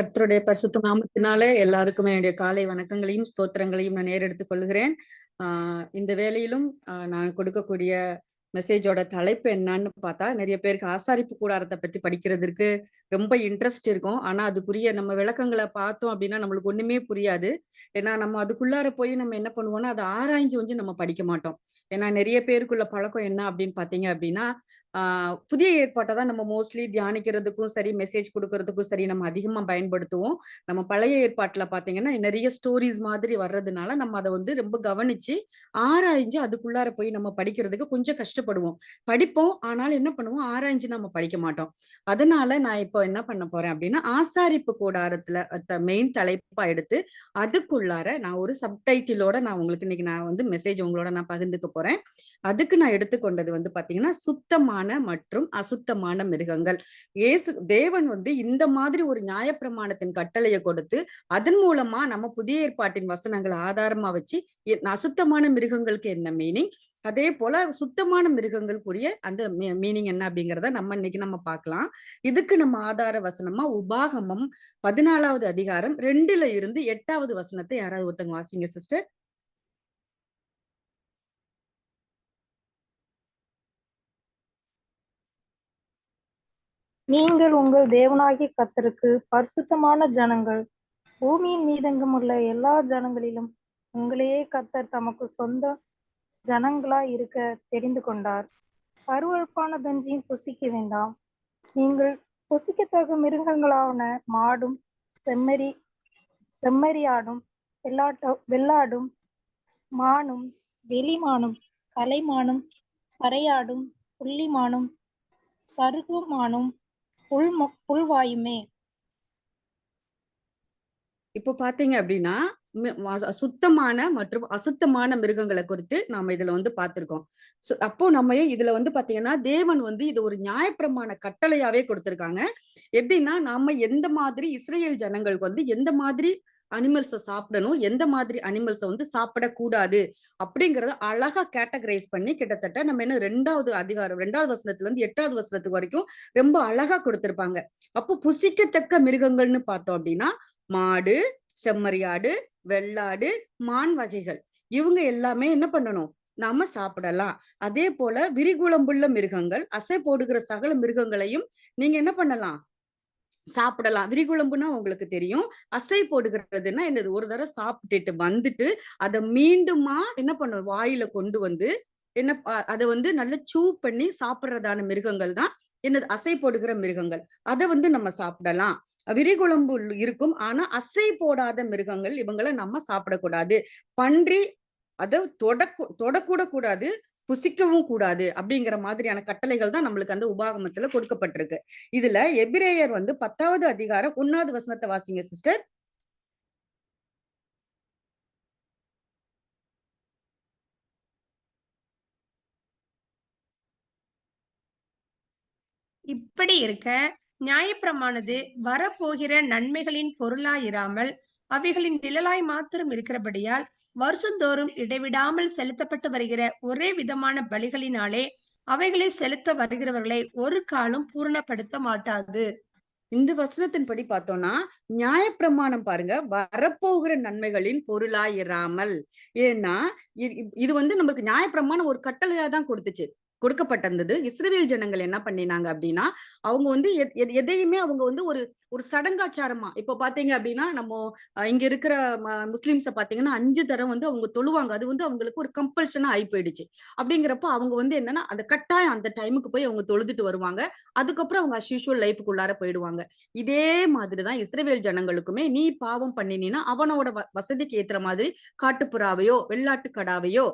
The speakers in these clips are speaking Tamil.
கர்த்தருடைய பரிசுத்த நாமத்தினாலே எல்லாருக்குமே என்னுடைய காலை வணக்கங்களையும் ஸ்தோத்திரங்களையும் நான் ஏறெடுத்துக் கொள்கிறேன். இந்த வேளையிலும் நான் கொடுக்கக்கூடிய மெசேஜோட தலைப்பு என்னன்னு பார்த்தா, நிறைய பேருக்கு ஆசாரிப்பு கூடாரத்தை பத்தி படிக்கிறதுக்கு ரொம்ப இன்ட்ரெஸ்ட் இருக்கும். ஆனா அதுக்குரிய நம்ம விளக்கங்களை பார்த்தோம் அப்படின்னா நம்மளுக்கு ஒண்ணுமே புரியாது. ஏன்னா நம்ம அதுக்குள்ளார போய் நம்ம என்ன பண்ணுவோம்னா அதை ஆராய்ஞ்சு வந்து நம்ம படிக்க மாட்டோம். ஏன்னா நிறைய பேருக்குள்ள பழக்கம் என்ன அப்படின்னு பாத்தீங்க அப்படின்னா, புதிய ஏற்பாட்டை தான் நம்ம மோஸ்ட்லி தியானிக்கிறதுக்கும் சரி, மெசேஜ் கொடுக்கறதுக்கும் சரி நம்ம அதிகமா பயன்படுத்துவோம். நம்ம பழைய ஏற்பாட்டுல பாத்தீங்கன்னா நிறைய ஸ்டோரிஸ் மாதிரி வர்றதுனால நம்ம அதை வந்து ரொம்ப கவனிச்சு ஆராய்ஞ்சு அதுக்குள்ளார போய் நம்ம படிக்கிறதுக்கு கொஞ்சம் கஷ்டப்படுவோம். படிப்போம், ஆனாலும் என்ன பண்ணுவோம், ஆராய்ஞ்சு நம்ம படிக்க மாட்டோம். அதனால நான் இப்போ என்ன பண்ண போறேன் அப்படின்னா, ஆசாரிப்பு கூடாரத்துல மெயின் தலைப்பா எடுத்து அதுக்குள்ளார நான் ஒரு சப்டைட்டிலோட நான் உங்களுக்கு இன்னைக்கு நான் வந்து மெசேஜ் உங்களோட நான் பகிர்ந்துக்க போறேன். அதுக்கு நான் எடுத்துக்கொண்டது வந்து பாத்தீங்கன்னா, சுத்தமான மற்றும் அசுத்தமான மிருகங்கள். தேவன் வந்து இந்த மாதிரி ஒரு நியாயப்பிரமாணத்தின் கட்டளையை கொடுத்து அதன் மூலமா நம்ம புதிய ஏற்பாட்டின் வசனங்களை ஆதாரமா வச்சு அசுத்தமான மிருகங்களுக்கு என்ன மீனிங், அதே போல சுத்தமான மிருகங்களுக்குரிய அந்த மீனிங் என்ன அப்படிங்கிறத நம்ம இன்னைக்கு நம்ம பார்க்கலாம். இதுக்கு நம்ம ஆதார வசனமா உபாகமம் 14வது அதிகாரம் 2ல இருந்து 8வது வசனத்தை யாராவது ஒருத்தங்க வாசிங்க சிஸ்டர். நீங்கள் உங்கள் தேவனாகிய கர்த்தருக்கு பரிசுத்தமான ஜனங்கள். பூமியின் மீதெங்குமுள்ள எல்லா ஜனங்களிலும் உங்களையே கர்த்தர் தமக்கு சொந்த ஜனங்களாய் இருக்க தெரிந்து கொண்டார். அருவருப்பானதொன்றையும் புசிக்க வேண்டாம். நீங்கள் புசிக்கத்தக்க மிருகங்களான மாடும் செம்மறியாடும் வெள்ளாடும் மானும் வெளிமானும் கலைமானும் பறையாடும் புள்ளிமானும் சருகுமானும் புல்வாயுமே. இப்போ பாத்தீங்க அப்படின்னா சுத்தமான மற்றும் அசுத்தமான மிருகங்களை குறித்து நாம இதுல வந்து பார்த்திருக்கோம். அப்போ நம்ம இதுல வந்து பாத்தீங்கன்னா தேவன் வந்து இது ஒரு நியாயப்பிரமாண கட்டளையாவே கொடுத்திருக்காங்க. எப்படின்னா நாம எந்த மாதிரி இஸ்ரேல் ஜனங்களுக்கு வந்து எந்த மாதிரி அனிமல்ஸை சாப்பிடணும், எந்த மாதிரி அனிமல்ஸை வந்து சாப்பிடக்கூடாது அப்படிங்கறத அழகா கேட்டகரைஸ் பண்ணி கிட்டத்தட்ட நம்ம என்ன 2வது அதிகாரம் 2வது வசனத்துல இருந்து 8வது வசனத்துக்கு வரைக்கும் ரொம்ப அழகா கொடுத்திருப்பாங்க. அப்போ புசிக்கத்தக்க மிருகங்கள்னு பார்த்தோம் அப்படின்னா மாடு, செம்மறியாடு, வெள்ளாடு, மான் வகைகள் இவங்க எல்லாமே என்ன பண்ணணும், நாம சாப்பிடலாம். அதே போல விரிகுளம்புள்ள மிருகங்கள், அசை போடுகிற சகல மிருகங்களையும் நீங்க என்ன பண்ணலாம், சாப்பிடலாம். விரிகுழம்புனா உங்களுக்கு தெரியும். அசை போடுகிறதுன்னா என்னது, ஒரு தடவை சாப்பிட்டுட்டு வந்துட்டு அதை மீண்டுமா என்ன பண்ணும், வாயில கொண்டு வந்து என்ன அதை வந்து நல்லா சூ பண்ணி சாப்பிடுறதான மிருகங்கள் தான் என்னது அசை போடுகிற மிருகங்கள். அதை வந்து நம்ம சாப்பிடலாம். விரிகுழம்பு இருக்கும், ஆனா அசை போடாத மிருகங்கள் இவங்களை நம்ம சாப்பிடக்கூடாது. பன்றி அதை தொடக்கூட கூடாது, புசிக்கவும் கூடாது அப்படிங்கிற மாதிரியான கட்டளைகள் தான் நம்மளுக்கு அந்த உபாகமத்துல கொடுக்கப்பட்டிருக்கு. இதுல எபிரேயர் வந்து 10வது அதிகாரம் 1வது வசனத்தை வாசிங்க சிஸ்டர். இப்படி இருக்க நியாயப்பிரமானது வரப்போகிற நன்மைகளின் பொருளாயிராமல் அவைகளின் நிழலாய் மாத்திரம் இருக்கிறபடியால் வருஷந்தோறும் இடைவிடாமல் செலுத்தப்பட்டு வருகிற ஒரே விதமான பலிகளினாலே அவைகளை செலுத்த வருகிறவர்களை ஒரு காலம் பூரணப்படுத்த மாட்டாது. இந்த வசனத்தின்படி பார்த்தோம்னா நியாயப்பிரமாணம் பாருங்க, வரப்போகிற நன்மைகளின் பொருளாயிராமல். ஏன்னா இது வந்து நம்மளுக்கு நியாயப்பிரமாணம் ஒரு கட்டளையா தான் கொடுக்கப்பட்டிருந்தது. இஸ்ரவேல் ஜனங்கள் என்ன பண்ணினாங்க அப்படின்னா, அவங்க வந்து எதையுமே அவங்க வந்து ஒரு ஒரு சடங்காச்சாரமா, இப்ப பாத்தீங்க அப்படின்னா நம்ம இங்க இருக்கிற முஸ்லிம்ஸ பாத்தீங்கன்னா 5 தரம் வந்து அவங்க தொழுவாங்க. அது வந்து அவங்களுக்கு ஒரு கம்பல்ஷனா ஆகி போயிடுச்சு. அப்படிங்கிறப்ப அவங்க வந்து என்னன்னா அந்த கட்டாயம் அந்த டைமுக்கு போய் அவங்க தொழுதுட்டு வருவாங்க. அதுக்கப்புறம் அவங்க அஸ்யூஷுவல் லைஃபுக்குள்ளார போயிடுவாங்க. இதே மாதிரிதான் இஸ்ரவேல் ஜனங்களுக்குமே, நீ பாவம் பண்ணினா அவனோட வசதிக்கு ஏத்துற மாதிரி காட்டுப்புறாவையோ வெள்ளாட்டு கடாவையோ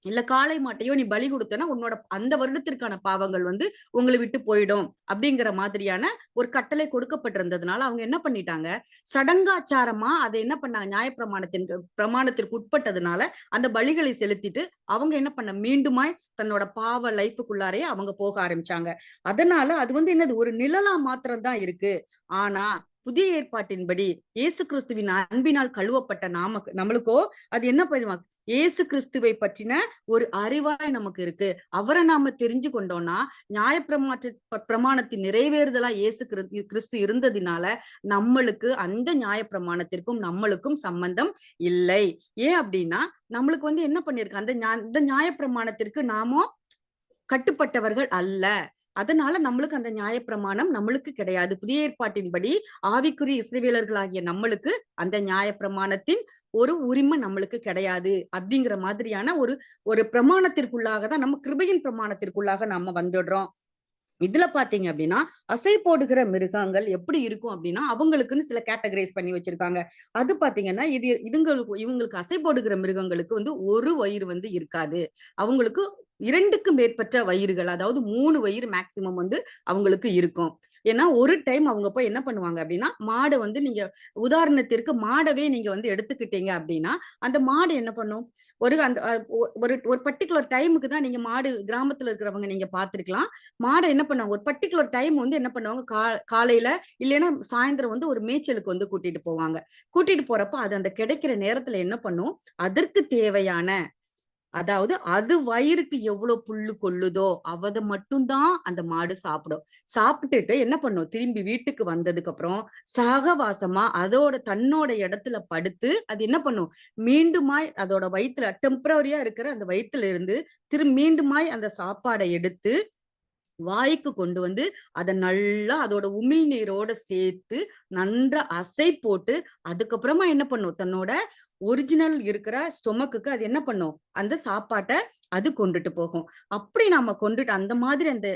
இல்ல காளை மாட்டையோ நீ பலி கொடுத்தனா உன்னோட அந்த வருடத்திற்கான பாவங்கள் வந்து உங்களை விட்டு போயிடும் அப்படிங்கிற மாதிரியான ஒரு கட்டளை கொடுக்கப்பட்டிருந்ததுனால அவங்க என்ன பண்ணிட்டாங்க, சடங்காச்சாரமா அதை என்ன பண்ணாங்க, பிரமாணத்திற்கு உட்பட்டதுனால அந்த பலிகளை செலுத்திட்டு அவங்க என்ன பண்ண மீண்டுமாய் தன்னோட பாவ லைஃபுக்குள்ளாரே அவங்க போக ஆரம்பிச்சாங்க. அதனால அது வந்து என்னது, ஒரு நிழலா மாத்திரம் தான் இருக்கு. ஆனா புதிய ஏற்பாட்டின்படி இயேசு கிறிஸ்துவின் அன்பினால் கழுவப்பட்ட நம்மளுக்கோ அது என்ன பண்ணுவாங்க, இயேசு கிறிஸ்துவை பற்றின ஒரு அறிவாய் நமக்கு இருக்கு. அவரை நாம தெரிஞ்சு கொண்டோம்னா பிரமாணத்தின் நிறைவேறுதலா இயேசு கிறிஸ்து இருந்ததினால நம்மளுக்கு அந்த நியாயப்பிரமாணத்திற்கும் நம்மளுக்கும் சம்பந்தம் இல்லை. ஏன் அப்படின்னா நம்மளுக்கு என்ன பண்ணிருக்கு, அந்த நியாயப்பிரமாணத்திற்கு நாமோ கட்டுப்பட்டவர்கள் அல்ல. அதனால நம்மளுக்கு அந்த நியாயப்பிரமாணம் நம்மளுக்கு கிடையாது. புதிய ஏற்பாட்டின்படி ஆவிக்குரிய இஸ்ரவேலர்களாகிய நம்மளுக்கு அந்த நியாயப்பிரமாணத்தின் ஒரு உரிமை நம்மளுக்கு கிடையாது. அப்படிங்கிற மாதிரியான ஒரு பிரமாணத்திற்குள்ளாக தான், நம்ம கிருபையின் பிரமாணத்திற்குள்ளாக நாம வந்துடுறோம். இதுல பாத்தீங்க அப்படின்னா அசை போடுகிற மிருகங்கள் எப்படி இருக்கும் அப்படின்னா அவங்களுக்குன்னு சில கேட்டகரைஸ் பண்ணி வச்சிருக்காங்க. அது பாத்தீங்கன்னா இவங்களுக்கு அசை போடுகிற மிருகங்களுக்கு ஒரு வயிறு இருக்காது. அவங்களுக்கு 2க்கு மேற்பட்ட வயிறுகள், அதாவது 3 வயிறு மேக்சிமம் அவங்களுக்கு இருக்கும். ஏன்னா ஒரு டைம் அவங்க போய் என்ன பண்ணுவாங்க அப்படின்னா, மாடை நீங்க உதாரணத்திற்கு மாடவே நீங்க எடுத்துக்கிட்டீங்க அப்படின்னா அந்த மாடு என்ன பண்ணும், ஒரு பர்டிகுலர் டைமுக்கு தான் நீங்க மாடு கிராமத்துல இருக்கிறவங்க நீங்க பாத்துருக்கலாம். மாடை என்ன பண்ணுவாங்க, ஒரு பர்டிகுலர் டைம் என்ன பண்ணுவாங்க, காலையில இல்லைன்னா சாயந்தரம் ஒரு மேய்ச்சலுக்கு கூட்டிட்டு போவாங்க. கூட்டிட்டு போறப்ப அது அந்த கிடைக்கிற நேரத்துல என்ன பண்ணும், அதற்கு தேவையான, அதாவது அது வயிறுக்கு எவ்வளவு புல்லு கொள்ளுதோ அவத மட்டும்தான் அந்த மாடு சாப்பிடும். சாப்பிட்டுட்டு என்ன பண்ணும், திரும்பி வீட்டுக்கு வந்ததுக்கு அப்புறம் சகவாசமா தன்னோட இடத்துல படுத்து அது என்ன பண்ணும், மீண்டுமாய் அதோட வயிற்றுல டெம்பரரியா இருக்கிற அந்த வயிற்றுல இருந்து மீண்டுமாய் அந்த சாப்பாடை எடுத்து வாய்க்கு கொண்டு அதை நல்லா அதோட உமிழ்நீரோட சேர்த்து நன்றா அசை போட்டு அதுக்கப்புறமா என்ன பண்ணும், தன்னோட ஒரிஜினல் இருக்கிற ஸ்டொமக்குக்கு அது என்ன பண்ணும், அந்த சாப்பாட்டை அது கொண்டுட்டு போகும். அப்படி நாம கொண்டுட்டு அந்த மாதிரி அந்த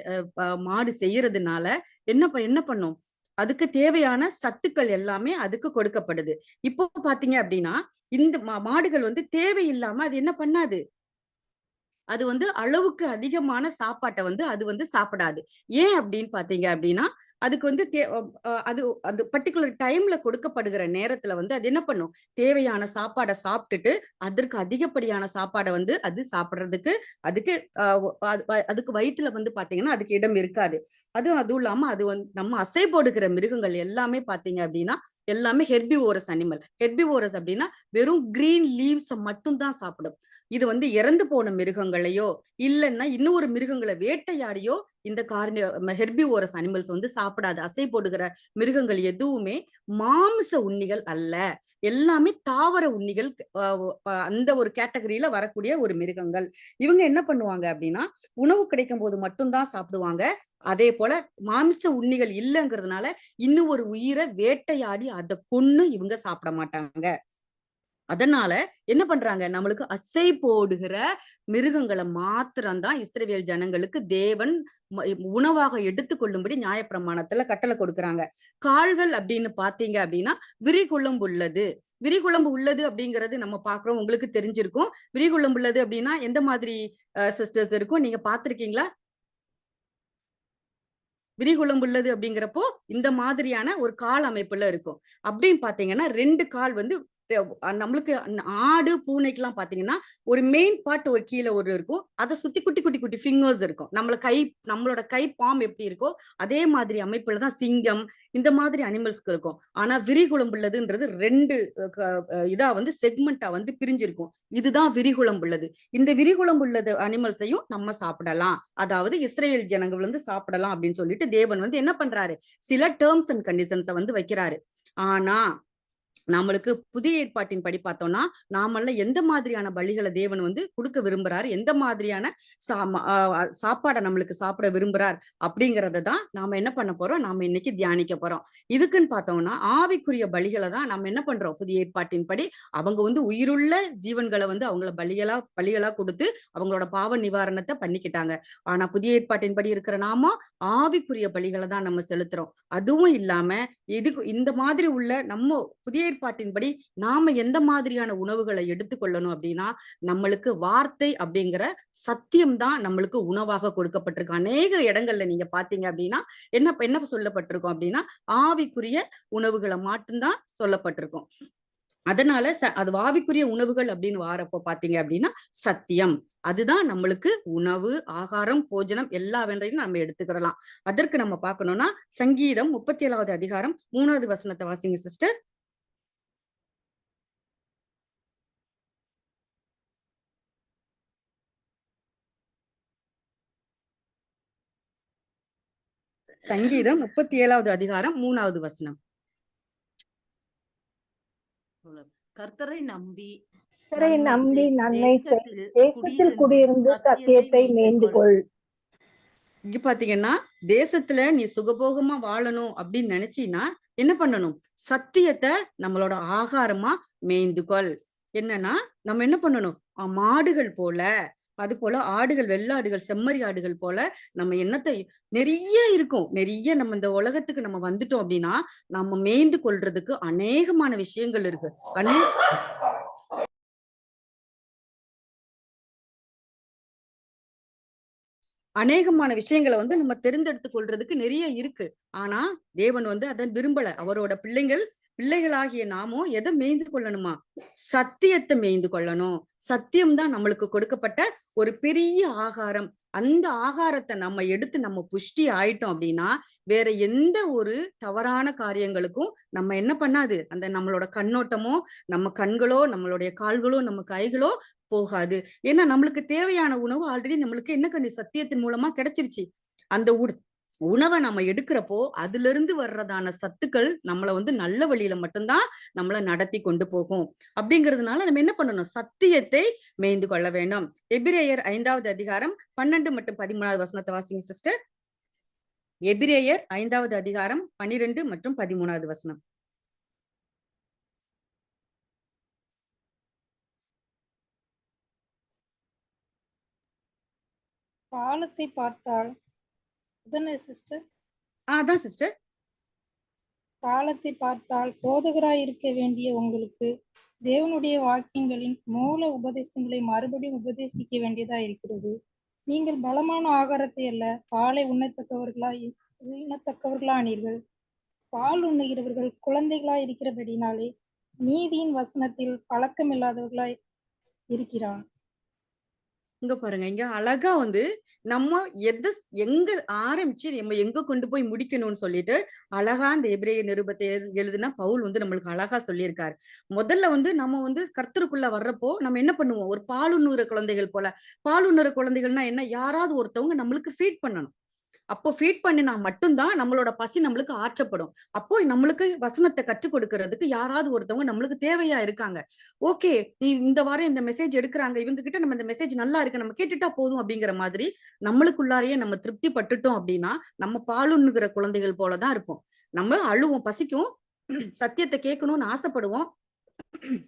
மாடு செய்யறதுனால என்ன பண்ணும், அதுக்கு தேவையான சத்துக்கள் எல்லாமே அதுக்கு கொடுக்கப்படுது. இப்போ பாத்தீங்க அப்படின்னா இந்த மாடுகள் தேவையில்லாம அது என்ன பண்ணாது, அது அளவுக்கு அதிகமான சாப்பாட்டை அது சாப்பிடாது. ஏன் அப்படின்னு பாத்தீங்க அப்படின்னா அதுக்கு அது பர்டிகுலர் டைம்ல கொடுக்கப்படுகிற நேரத்துல அது என்ன பண்ணும், தேவையான சாப்பாடை சாப்பிட்டுட்டு அதற்கு அதிகப்படியான சாப்பாடை அது சாப்பிடுறதுக்கு அதுக்கு வயிற்றுல பாத்தீங்கன்னா அதுக்கு இடம் இருக்காது. அதுவும் இல்லாம அது நம்ம அசை போடுகிற மிருகங்கள் எல்லாமே பாத்தீங்க அப்படின்னா எல்லாமே ஹெர்பிவோரஸ் அனிமல். ஹெர்பிவோரஸ் அப்படின்னா வெறும் கிரீன் லீவ்ஸ் மட்டும் தான் சாப்பிடும். இது இறந்து போன மிருகங்களையோ இல்லைன்னா இன்னொரு மிருகங்களை வேட்டையாடியோ இந்த ஹெர்பிவோரஸ் அனிமல்ஸ் சாப்பிடாது. அசை போடுகிற மிருகங்கள் எதுவுமே மாமிச உண்ணிகள் அல்ல, எல்லாமே தாவர உண்ணிகள். அந்த ஒரு கேட்டகரியில வரக்கூடிய ஒரு மிருகங்கள். இவங்க என்ன பண்ணுவாங்க அப்படின்னா உணவு கிடைக்கும் போது மட்டும்தான் சாப்பிடுவாங்க. அதே போல மாமிச உண்ணிகள் இல்லைங்கிறதுனால இன்னும் ஒரு உயிரை வேட்டையாடி அதை கொன்னு இவங்க சாப்பிட மாட்டாங்க. அதனால என்ன பண்றாங்க, நம்மளுக்கு அசை போடுகிற மிருகங்களை மாத்திரம்தான் இஸ்ரவேல் ஜனங்களுக்கு தேவன் உணவாக எடுத்துக்கொள்ளும்படி நியாயப்பிரமாணத்துல கட்டளை கொடுக்கறாங்க. கால்கள் அப்படின்னு பாத்தீங்க அப்படின்னா விரிகுளம்பு உள்ளது. விரிகுளம்பு உள்ளது அப்படிங்கிறது நம்ம பாக்குறோம், உங்களுக்கு தெரிஞ்சிருக்கும். விரிகுளம்பு உள்ளது அப்படின்னா எந்த மாதிரி சிஸ்டர்ஸ் இருக்கும், நீங்க பாத்திருக்கீங்களா? விரிகுளம்புள்ளது அப்படிங்கிறப்போ இந்த மாதிரியான ஒரு கால் அமைப்புல இருக்கும். அப்படின்னு பாத்தீங்கன்னா 2 கால் நம்மளுக்கு ஆடு பூனைக்கெல்லாம் பாத்தீங்கன்னா ஒரு மெயின் பார்ட் ஒரு கீழே ஒரு இருக்கும், அதை சுத்தி குட்டி குட்டி குட்டி ஃபிங்கர்ஸ் இருக்கும். நம்மளோட கை பாம் எப்படி இருக்கோ அதே மாதிரி அமைப்புலதான் சிங்கம் இந்த மாதிரி அனிமல்ஸ்க்கு இருக்கும். ஆனா விரிகுளம்புள்ளதுன்றது 2 இதா செக்மெண்டா பிரிஞ்சிருக்கும். இதுதான் விரிகுளம்புள்ளது. இந்த விரிகுளம்புள்ளது அனிமல்ஸையும் நம்ம சாப்பிடலாம், அதாவது இஸ்ரவேல் ஜனங்கள் சாப்பிடலாம் அப்படின்னு சொல்லிட்டு தேவன் என்ன பண்றாரு, சில டேர்ம்ஸ் அண்ட் கண்டிஷன்ஸை வைக்கிறாரு. ஆனா நம்மளுக்கு புதிய ஏற்பாட்டின் படி பார்த்தோம்னா நாமெல்லாம் எந்த மாதிரியான பலிகளை தேவன் கொடுக்க விரும்புறாரு, எந்த மாதிரியான சாப்பாடை நம்மளுக்கு சாப்பிட விரும்புறார் அப்படிங்கறத தான் நாம என்ன பண்ண போறோம், நாம இன்னைக்கு தியானிக்க போறோம். இதுக்குன்னு பார்த்தோம்னா ஆவிக்குரிய பலிகளை தான் நம்ம என்ன பண்றோம், புதிய ஏற்பாட்டின் படி அவங்க உயிருள்ள ஜீவன்களை அவங்கள பலிகளா கொடுத்து அவங்களோட பாவ நிவாரணத்தை பண்ணிக்கிட்டாங்க. ஆனா புதிய ஏற்பாட்டின் படி இருக்கிற நாம ஆவிக்குரிய பலிகளை தான் நம்ம செலுத்துறோம். அதுவும் இல்லாம இந்த மாதிரி உள்ள நம்ம புதிய ஏற்பாட்டின்படி நாம எந்த மாதிரியான உணவுகளை எடுத்துக்கொள்ளணும் அப்படின்னா நம்மளுக்கு வார்த்தை அப்படிங்கிற சத்தியம் தான் நம்மளுக்கு உணவாக கொடுக்கப்பட்டிருக்கு. அநேக இடங்கள்ல நீங்க பாத்தீங்க அப்படின்னா என்ன சொல்லப்பட்டிருக்கும் அப்படின்னா ஆவிக்குரிய உணவுகளை மட்டும்தான் சொல்லப்பட்டிருக்கும். அதனால அது ஆவிக்குரிய உணவுகள் அப்படின்னு வாரப்போ பாத்தீங்க அப்படின்னா சத்தியம், அதுதான் நம்மளுக்கு உணவு, ஆகாரம், போஜனம் எல்லாவற்றையும் நம்ம எடுத்துக்கிடலாம். அதற்கு நம்ம பார்க்கணும்னா சங்கீதம் 37வது அதிகாரம் 3வது வசனத்தை வாசிங்க சிஸ்டர். சங்கீதம் 37வது அதிகாரம் 3வது வசனம். கர்த்தரை நம்பி நன்மை தேசத்தில் குடியிருந்து சத்தியத்தை மேய்ந்து கொள். இங்க பாத்தீங்கன்னா தேசத்துல நீ சுகபோகமா வாழணும் அப்படின்னு நினைச்சீன்னா என்ன பண்ணணும்? சத்தியத்தை நம்மளோட ஆகாரமா மேய்ந்துகொள். என்னன்னா நம்ம என்ன பண்ணணும்? மாடுகள் போல, அது போல ஆடுகள், வெள்ளாடுகள், செம்மறி ஆடுகள் போல நம்ம என்னத்தை நிறைய இருக்கும். நிறைய நம்ம இந்த உலகத்துக்கு நம்ம வந்துட்டோம் அப்படின்னா நம்ம மேய்ந்து கொள்றதுக்கு அநேகமான விஷயங்கள் இருக்கு. அநேகமான விஷயங்களை வந்து நம்ம தெரிந்தெடுத்து கொள்றதுக்கு நிறைய இருக்கு. ஆனா தேவன் வந்து அதை விரும்பல. அவரோட பிள்ளைகளாகிய நாமும் எதை மேய்ந்து கொள்ளணுமா? சத்தியத்தை மேய்ந்து கொள்ளணும். சத்தியம்தான் நம்மளுக்கு கொடுக்கப்பட்ட ஒரு பெரிய ஆகாரம். அந்த ஆகாரத்தை நம்ம எடுத்து நம்ம புஷ்டி ஆயிட்டோம் அப்படின்னா வேற எந்த ஒரு தவறான காரியங்களுக்கும் நம்ம என்ன பண்ணாது. அந்த நம்மளோட கண்ணோட்டமோ, நம்ம கண்களோ, நம்மளுடைய கால்களோ, நம்ம கைகளோ போகாது. ஏன்னா நம்மளுக்கு தேவையான உணவு ஆல்ரெடி நம்மளுக்கு என்ன கண்ணி சத்தியத்தின் மூலமா கிடைச்சிருச்சு. அந்த உணவை நம்ம எடுக்கிறப்போ அதுல இருந்து வர்றதான சத்துக்கள் நம்மளை வந்து நல்ல வழியில மட்டும்தான் நம்மளை நடத்தி கொண்டு போகும். அப்படிங்கிறதுனால நம்ம என்ன பண்ணணும்? சத்தியத்தை மேய்ந்து கொள்ள வேண்டும். எபிரேயர் 5வது அதிகாரம் 12 மற்றும் 13வது வசனத்தை வாசிங்க சிஸ்டர். எபிரேயர் 5வது அதிகாரம் 12 மற்றும் 13வது வசனம். காலத்தை பார்த்தால் சிஸ்டர். அதான் சிஸ்டர். காலத்தை பார்த்தால் போதகராய் இருக்க வேண்டிய உங்களுக்கு தேவனுடைய வாக்கியங்களின் மூல உபதேசங்களை மறுபடியும் உபதேசிக்க வேண்டியதா இருக்கிறது. நீங்கள் பலமான ஆகாரத்தை அல்ல பாலை உண்ணத்தக்கவர்களானீர்கள். பால் உண்ணுகிறவர்கள் குழந்தைகளாய் இருக்கிறபடினாலே நீதியின் வசனத்தில் பழக்கமில்லாதவர்களாய் இருக்கிறான். இங்க பாருங்க, இங்க அழகா வந்து நம்ம எங்க ஆரம்பிச்சு நம்ம எங்க கொண்டு போய் முடிக்கணும்னு சொல்லிட்டு அழகா இந்த எபிரேய நிருபத்தை எழுதுனா பவுல் வந்து நம்மளுக்கு அழகா சொல்லியிருக்காரு. முதல்ல வந்து நம்ம வந்து கர்த்தருக்குள்ள வர்றப்போ நம்ம என்ன பண்ணுவோம்? ஒரு பாலுண்ணுற குழந்தைகள் போல. பாலுண்ணுற குழந்தைகள்னா என்ன? யாராவது ஒருத்தவங்க நம்மளுக்கு ஃபீட் பண்ணணும். அப்போ ஃபீட் பண்ணினா மட்டும்தான் நம்மளோட பசி நம்மளுக்கு ஆற்றப்படும். அப்போ நம்மளுக்கு வசனத்தை கற்றுக் கொடுக்கறதுக்கு யாராவது ஒருத்தவங்க நம்மளுக்கு தேவையா இருக்காங்க. ஓகே, இந்த வாரம் இந்த மெசேஜ் எடுக்கிறாங்க, இவங்க கிட்ட நம்ம இந்த மெசேஜ் நல்லா இருக்கு, நம்ம கேட்டுட்டா போதும் அப்படிங்கிற மாதிரி நம்மளுக்குள்ளாரையே நம்ம திருப்தி பட்டுட்டோம் அப்படின்னா நம்ம பாலுண்ணுகிற குழந்தைகள் போலதான் இருப்போம். நம்ம அழுவோம், பசிக்கும், சத்தியத்தை கேட்கணும்னு ஆசைப்படுவோம்.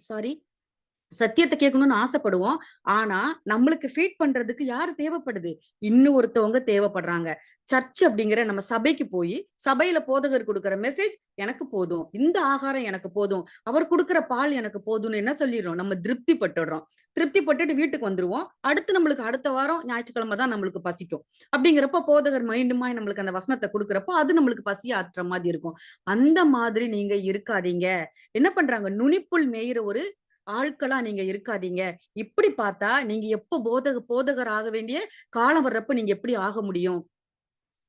சாரி, சத்தியத்தை கேட்கணும்னு ஆசைப்படுவோம். ஆனா நம்மளுக்கு ஃபீட் பண்றதுக்கு யாரு தேவைப்படுது? இன்னும் ஒருத்தவங்க தேவைப்படுறாங்க. சர்ச் அப்படிங்கிற நம்ம சபைக்கு போய் சபையில போதகர் கொடுக்கிற மெசேஜ் எனக்கு போதும், இந்த ஆகாரம் எனக்கு போதும், அவர் கொடுக்கிற பால் எனக்கு போதும்னு என்ன சொல்லிடுறோம்? நம்ம திருப்தி பட்டுடுறோம். திருப்தி பட்டுட்டு வீட்டுக்கு வந்துருவோம். நம்மளுக்கு அடுத்த வாரம் ஞாயிற்றுக்கிழமை தான் நம்மளுக்கு பசிக்கும். அப்படிங்கிறப்ப போதகர் மைண்டுமாய் நம்மளுக்கு அந்த வசனத்தை கொடுக்குறப்போ அது நம்மளுக்கு பசி ஆற்றுற மாதிரி இருக்கும். அந்த மாதிரி நீங்க இருக்காதீங்க. என்ன பண்றாங்க? நுனிப்புள் மேயிற ஒரு ஆட்களா நீங்க இருக்காதீங்க. இப்படி பார்த்தா நீங்க எப்போ போதகர் ஆக வேண்டிய காலம் வர்றப்ப நீங்க எப்படி ஆக முடியும்?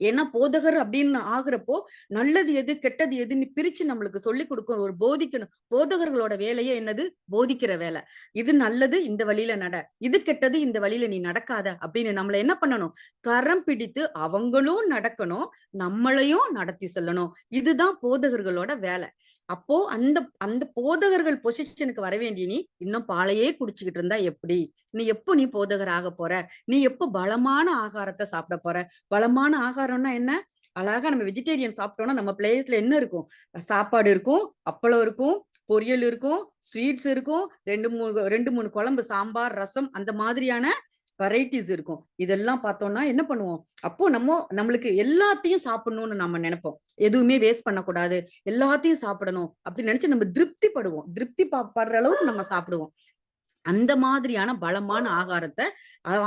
ஏன்னா போதகர் அப்படின்னு ஆகுறப்போ நல்லது எது கெட்டது எதுன்னு பிரிச்சு நம்மளுக்கு சொல்லி கொடுக்கணும், ஒரு போதிக்கணும். போதகர்களோட வேலையே என்னது? போதிக்கிற வேலை. இது நல்லது, இந்த வழியில நட, இது கெட்டது, இந்த வழியில நீ நடக்காத அப்படின்னு நம்மள என்ன பண்ணணும்? கரம் பிடித்து அவங்களும் நடக்கணும், நம்மளையும் நடத்தி சொல்லணும். இதுதான் போதகர்களோட வேலை. அப்போ அந்த அந்த போதகர்கள் பொசிஷனுக்கு வர வேண்டிய நீ இன்னும் பாலையே குடிச்சுக்கிட்டு இருந்தா எப்படி? நீ போதகர் ஆக போற? நீ எப்போ பலமான ஆகாரத்தை சாப்பிட போற? பலமான ஆகாரம்னா என்ன? அழகா நம்ம வெஜிடேரியன் சாப்பிட்டோம்னா நம்ம பிளேட்ல என்ன இருக்கும்? சாப்பாடு இருக்கும், அப்பளம் இருக்கும், பொரியல் இருக்கும், ஸ்வீட்ஸ் இருக்கும், ரெண்டு மூணு குழம்பு, சாம்பார், ரசம், அந்த மாதிரியான வெரைட்டிஸ் இருக்கும். இதெல்லாம் பார்த்தோம்னா என்ன பண்ணுவோம்? அப்போ நம்மளுக்கு எல்லாத்தையும் சாப்பிடணும்னு நம்ம நினைப்போம். எதுவுமே வேஸ்ட் பண்ணக்கூடாது, எல்லாத்தையும் சாப்பிடணும் அப்படின்னு நினைச்சு நம்ம திருப்தி படுவோம். திருப்தி படுற அளவுக்கு நம்ம சாப்பிடுவோம். அந்த மாதிரியான பலமான ஆகாரத்தை,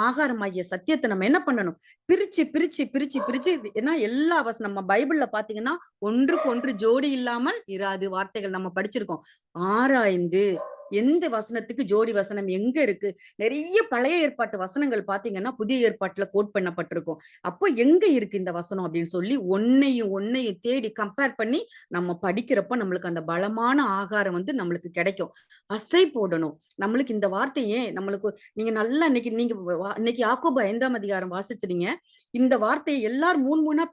ஆகாரமாகிய சத்தியத்தை நம்ம என்ன பண்ணணும்? பிரிச்சு பிரிச்சு பிரிச்சு பிரிச்சு, ஏன்னா எல்லா நம்ம பைபிள்ல பாத்தீங்கன்னா ஒன்றுக்கு ஒன்று ஜோடி இல்லாமல் இராது வார்த்தைகள் நம்ம படிச்சிருக்கோம். ஆராய்ந்து எந்த வசனத்துக்கு ஜோடி வசனம் எங்க இருக்கு? நிறைய பழைய ஏற்பாட்டு வசனங்கள் பாத்தீங்கன்னா புதிய ஏற்பாட்டுல கோட் பண்ணப்பட்டிருக்கும். அப்போ எங்க இருக்கு இந்த வசனம் அப்படின்னு சொல்லி ஒன்னையும் தேடி கம்பேர் பண்ணி நம்ம படிக்கிறப்ப நம்மளுக்கு அந்த பலமான ஆகாரம் வந்து நம்மளுக்கு கிடைக்கும். அசை போடணும். நம்மளுக்கு இந்த வார்த்தையே நம்மளுக்கு நீங்க நல்லா இன்னைக்கு யாக்கோபு 5ஆம் அதிகாரம் வாசிச்சிருங்க. இந்த வார்த்தையை எல்லாரும் 3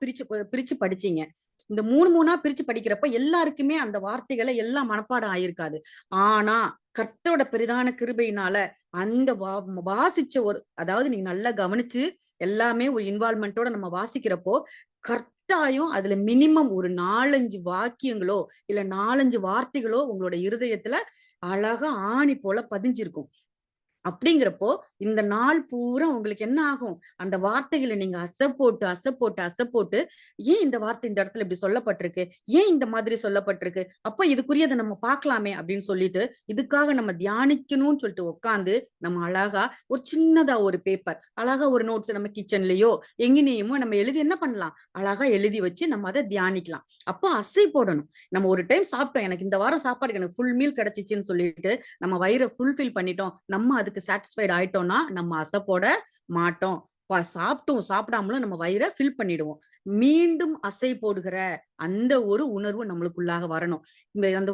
பிரிச்சு படிச்சீங்க. இந்த 3 பிரிச்சு படிக்கிறப்ப எல்லாருக்குமே அந்த வார்த்தைகளை எல்லாம் மனப்பாடம் ஆயிருக்காது. ஆனா கர்த்தரோட பெரிதான கிருபையினால அந்த வாசிச்ச அதாவது நீங்க நல்லா கவனிச்சு எல்லாமே ஒரு இன்வால்மெண்டோட நம்ம வாசிக்கிறப்போ கர்த்தாயும் அதுல மினிமம் ஒரு 4-5 வாக்கியங்களோ இல்ல 4-5 வார்த்தைகளோ உங்களோட இருதயத்துல அழகா ஆணி போல பதிஞ்சிருக்கும். அப்படிங்கிறப்போ இந்த நாள் பூரா உங்களுக்கு என்ன ஆகும்? அந்த வார்த்தைகளை நீங்க அசை போட்டு ஏன் இந்த வார்த்தை இந்த இடத்துல இப்படி சொல்லப்பட்டிருக்கு? ஏன் இந்த மாதிரி சொல்லப்பட்டிருக்கு? அப்ப இதுக்குரியதை நம்ம பார்க்கலாமே அப்படின்னு சொல்லிட்டு இதுக்காக நம்ம தியானிக்கணும்னு சொல்லிட்டு உட்காந்து நம்ம அழகா ஒரு சின்னதா ஒரு பேப்பர், அழகா ஒரு நோட்ஸ் நம்ம கிச்சன்லயோ எங்கேயுமோ நம்ம எழுதி என்ன பண்ணலாம்? அழகா எழுதி வச்சு நம்ம அதை தியானிக்கலாம். அப்போ அசை போடணும். நம்ம ஒரு டைம் சாப்பிட்டோம், எனக்கு இந்த வாரம் சாப்பாடு எனக்கு ஃபுல் மீல் கிடைச்சிச்சுன்னு சொல்லிட்டு நம்ம வயிறை ஃபுல்ஃபில் பண்ணிட்டோம், நம்ம அதுக்கு சாட்டிஸ்ஃபைட் ஆயிட்டோம்னா நம்ம அசை போட மாட்டோம். சாப்பிடாமலும் நம்ம வயிறை ஃபில் பண்ணிடுவோம். மீண்டும் அசை போடுகிற அந்த ஒரு உணர்வு நம்மளுக்குள்ளாக வரணும். அந்த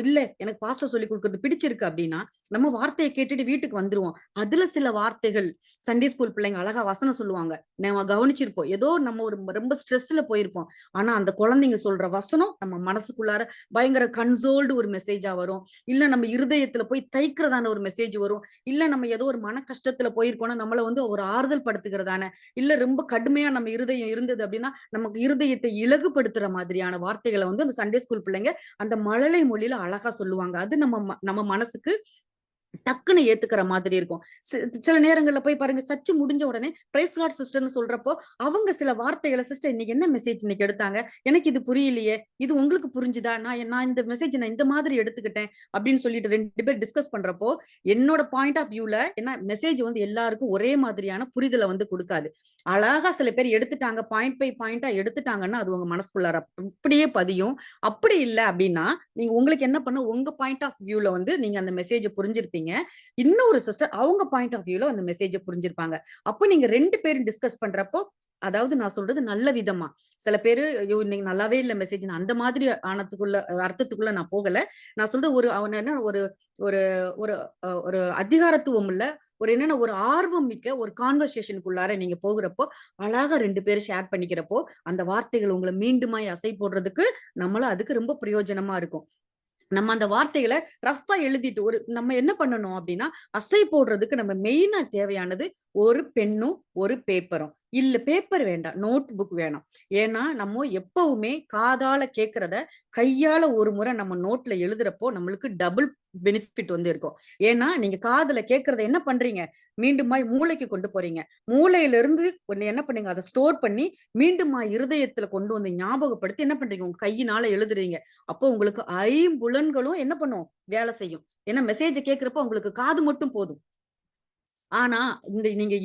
இல்ல எனக்கு பாஸ்டர் சொல்லி கொடுக்கறது பிடிச்சிருக்கு அப்படின்னா நம்ம வார்த்தையை கேட்டுட்டு வீட்டுக்கு வந்துருவோம். அதுல சில வார்த்தைகள் சண்டே ஸ்கூல் பிள்ளைங்க அழகா வசனம் சொல்லுவாங்க, நம்ம கவனிச்சிருப்போம். ஏதோ நம்ம ஒரு ரொம்ப ஸ்ட்ரெஸ்ல போயிருப்போம். ஆனா அந்த குழந்தைங்க சொல்ற வசனம் நம்ம மனசுக்குள்ளார பயங்கர கன்சோல்டு ஒரு மெசேஜா வரும். இல்ல நம்ம இருதயத்துல போய் தைக்கிறதான ஒரு மெசேஜ் வரும். இல்ல நம்ம ஏதோ ஒரு மன கஷ்டத்துல போயிருக்கோம்னா நம்மள வந்து ஒரு ஆறுதல் படுத்துகிறதான, இல்ல ரொம்ப கடுமையா நம்ம இருதயம் இருந்தது அப்படின்னா நமக்கு இருதயத்தை இலகுபடுத்துற மாதிரியான வார்த்தைகளை வந்து அந்த சண்டே ஸ்கூல் பிள்ளைங்க அந்த மழலை மொழியில அழகா சொல்லுவாங்க. அது நம்ம மனசுக்கு டக்குன்னு ஏத்துக்கிற மாதிரி இருக்கும். சில நேரங்கள்ல போய் பாருங்க, சர்ச்சு முடிஞ்ச உடனே பிரைஸ் லார்ட் சிஸ்டர்னு சொல்றப்போ அவங்க சில வார்த்தைகளை, சிஸ்டர் இன்னைக்கு என்ன மெசேஜ் இன்னைக்கு எடுத்தாங்க, எனக்கு இது புரியலையே, இது உங்களுக்கு புரிஞ்சுதா, நான் இந்த மெசேஜ் நான் இந்த மாதிரி எடுத்துக்கிட்டேன் அப்படின்னு சொல்லிட்டு 2 பேர் டிஸ்கஸ் பண்றப்போ என்னோட பாயிண்ட் ஆஃப் வியூல என்ன மெசேஜ் வந்து எல்லாருக்கும் ஒரே மாதிரியான புரிதலை வந்து கொடுக்காது. அழகா சில பேர் எடுத்துட்டாங்க, பாயிண்ட் பை பாயிண்டா எடுத்துட்டாங்கன்னா அது உங்க மனசுக்குள்ளார அப்படியே பதியும். அப்படி இல்லை அப்படின்னா நீங்க உங்களுக்கு என்ன பண்ண, உங்க பாயிண்ட் ஆஃப் வியூல வந்து நீங்க அந்த மெசேஜ் புரிஞ்சிருப்பீங்க. இன்னொரு சிஸ்டர் அவங்க பாயிண்ட் ஆஃப் வியூல அந்த மெசேஜ புரிஞ்சிருப்பாங்க. அப்ப நீங்க 2 பேரும் டிஸ்கஸ் பண்றப்போ, அதாவது நான் சொல்றது நல்ல விதமா. சில பேரு ஐயோ இன்னைக்கு நல்லாவே இல்ல மெசேஜ், அந்த மாதிரி அர்த்தத்துக்குள்ள நான் போகல. நான் சொல்றது ஒரு ஒரு ஒரு ஒரு அதிகாரத்துவம் இல்ல, ஒரு என்னன்னா ஒரு ஆர்வம் மிக்க ஒரு கான்வர்சேஷனுக்குள்ளார நீங்க போகிறப்போ அழகா 2 பேரும் ஷேர் பண்ணிக்கிறப்போ அந்த வார்த்தைகள் உங்களை மீண்டுமாய் அசை போடுறதுக்கு அதுக்கு ரொம்ப பிரயோஜனமா இருக்கும். நம்ம அந்த வார்த்தைகளை ரஃபா எழுதிட்டு நம்ம என்ன பண்ணணும் அப்படின்னா அசை போடுறதுக்கு நம்ம மெயினா தேவையானது ஒரு பெண்ணும் ஒரு பேப்பரும். இல்ல பேப்பர் வேண்டாம், நோட் புக் வேணும். ஏன்னா நம்ம எப்பவுமே காதால கேட்கறத கையால ஒரு முறை நம்ம நோட்ல எழுதுறப்போ நம்மளுக்கு டபுள் பெனிஃபிட் வந்து இருக்கும். ஏன்னா நீங்க காதுல கேட்கறத என்ன பண்றீங்க, மீண்டுமாய் மூளைக்கு கொண்டு போறீங்க. மூளையில இருந்து ஒன்னு என்ன பண்ணீங்க, அதை ஸ்டோர் பண்ணி மீண்டுமாய் இருதயத்துல கொண்டு வந்து ஞாபகப்படுத்தி என்ன பண்றீங்க, உங்க கையினால எழுதுறீங்க. அப்போ உங்களுக்கு ஐம்புலன்களும் என்ன பண்ணும், வேலை செய்யும். ஏன்னா மெசேஜ் கேட்கிறப்போ உங்களுக்கு காது மட்டும் போதும். ஆனா நீங்க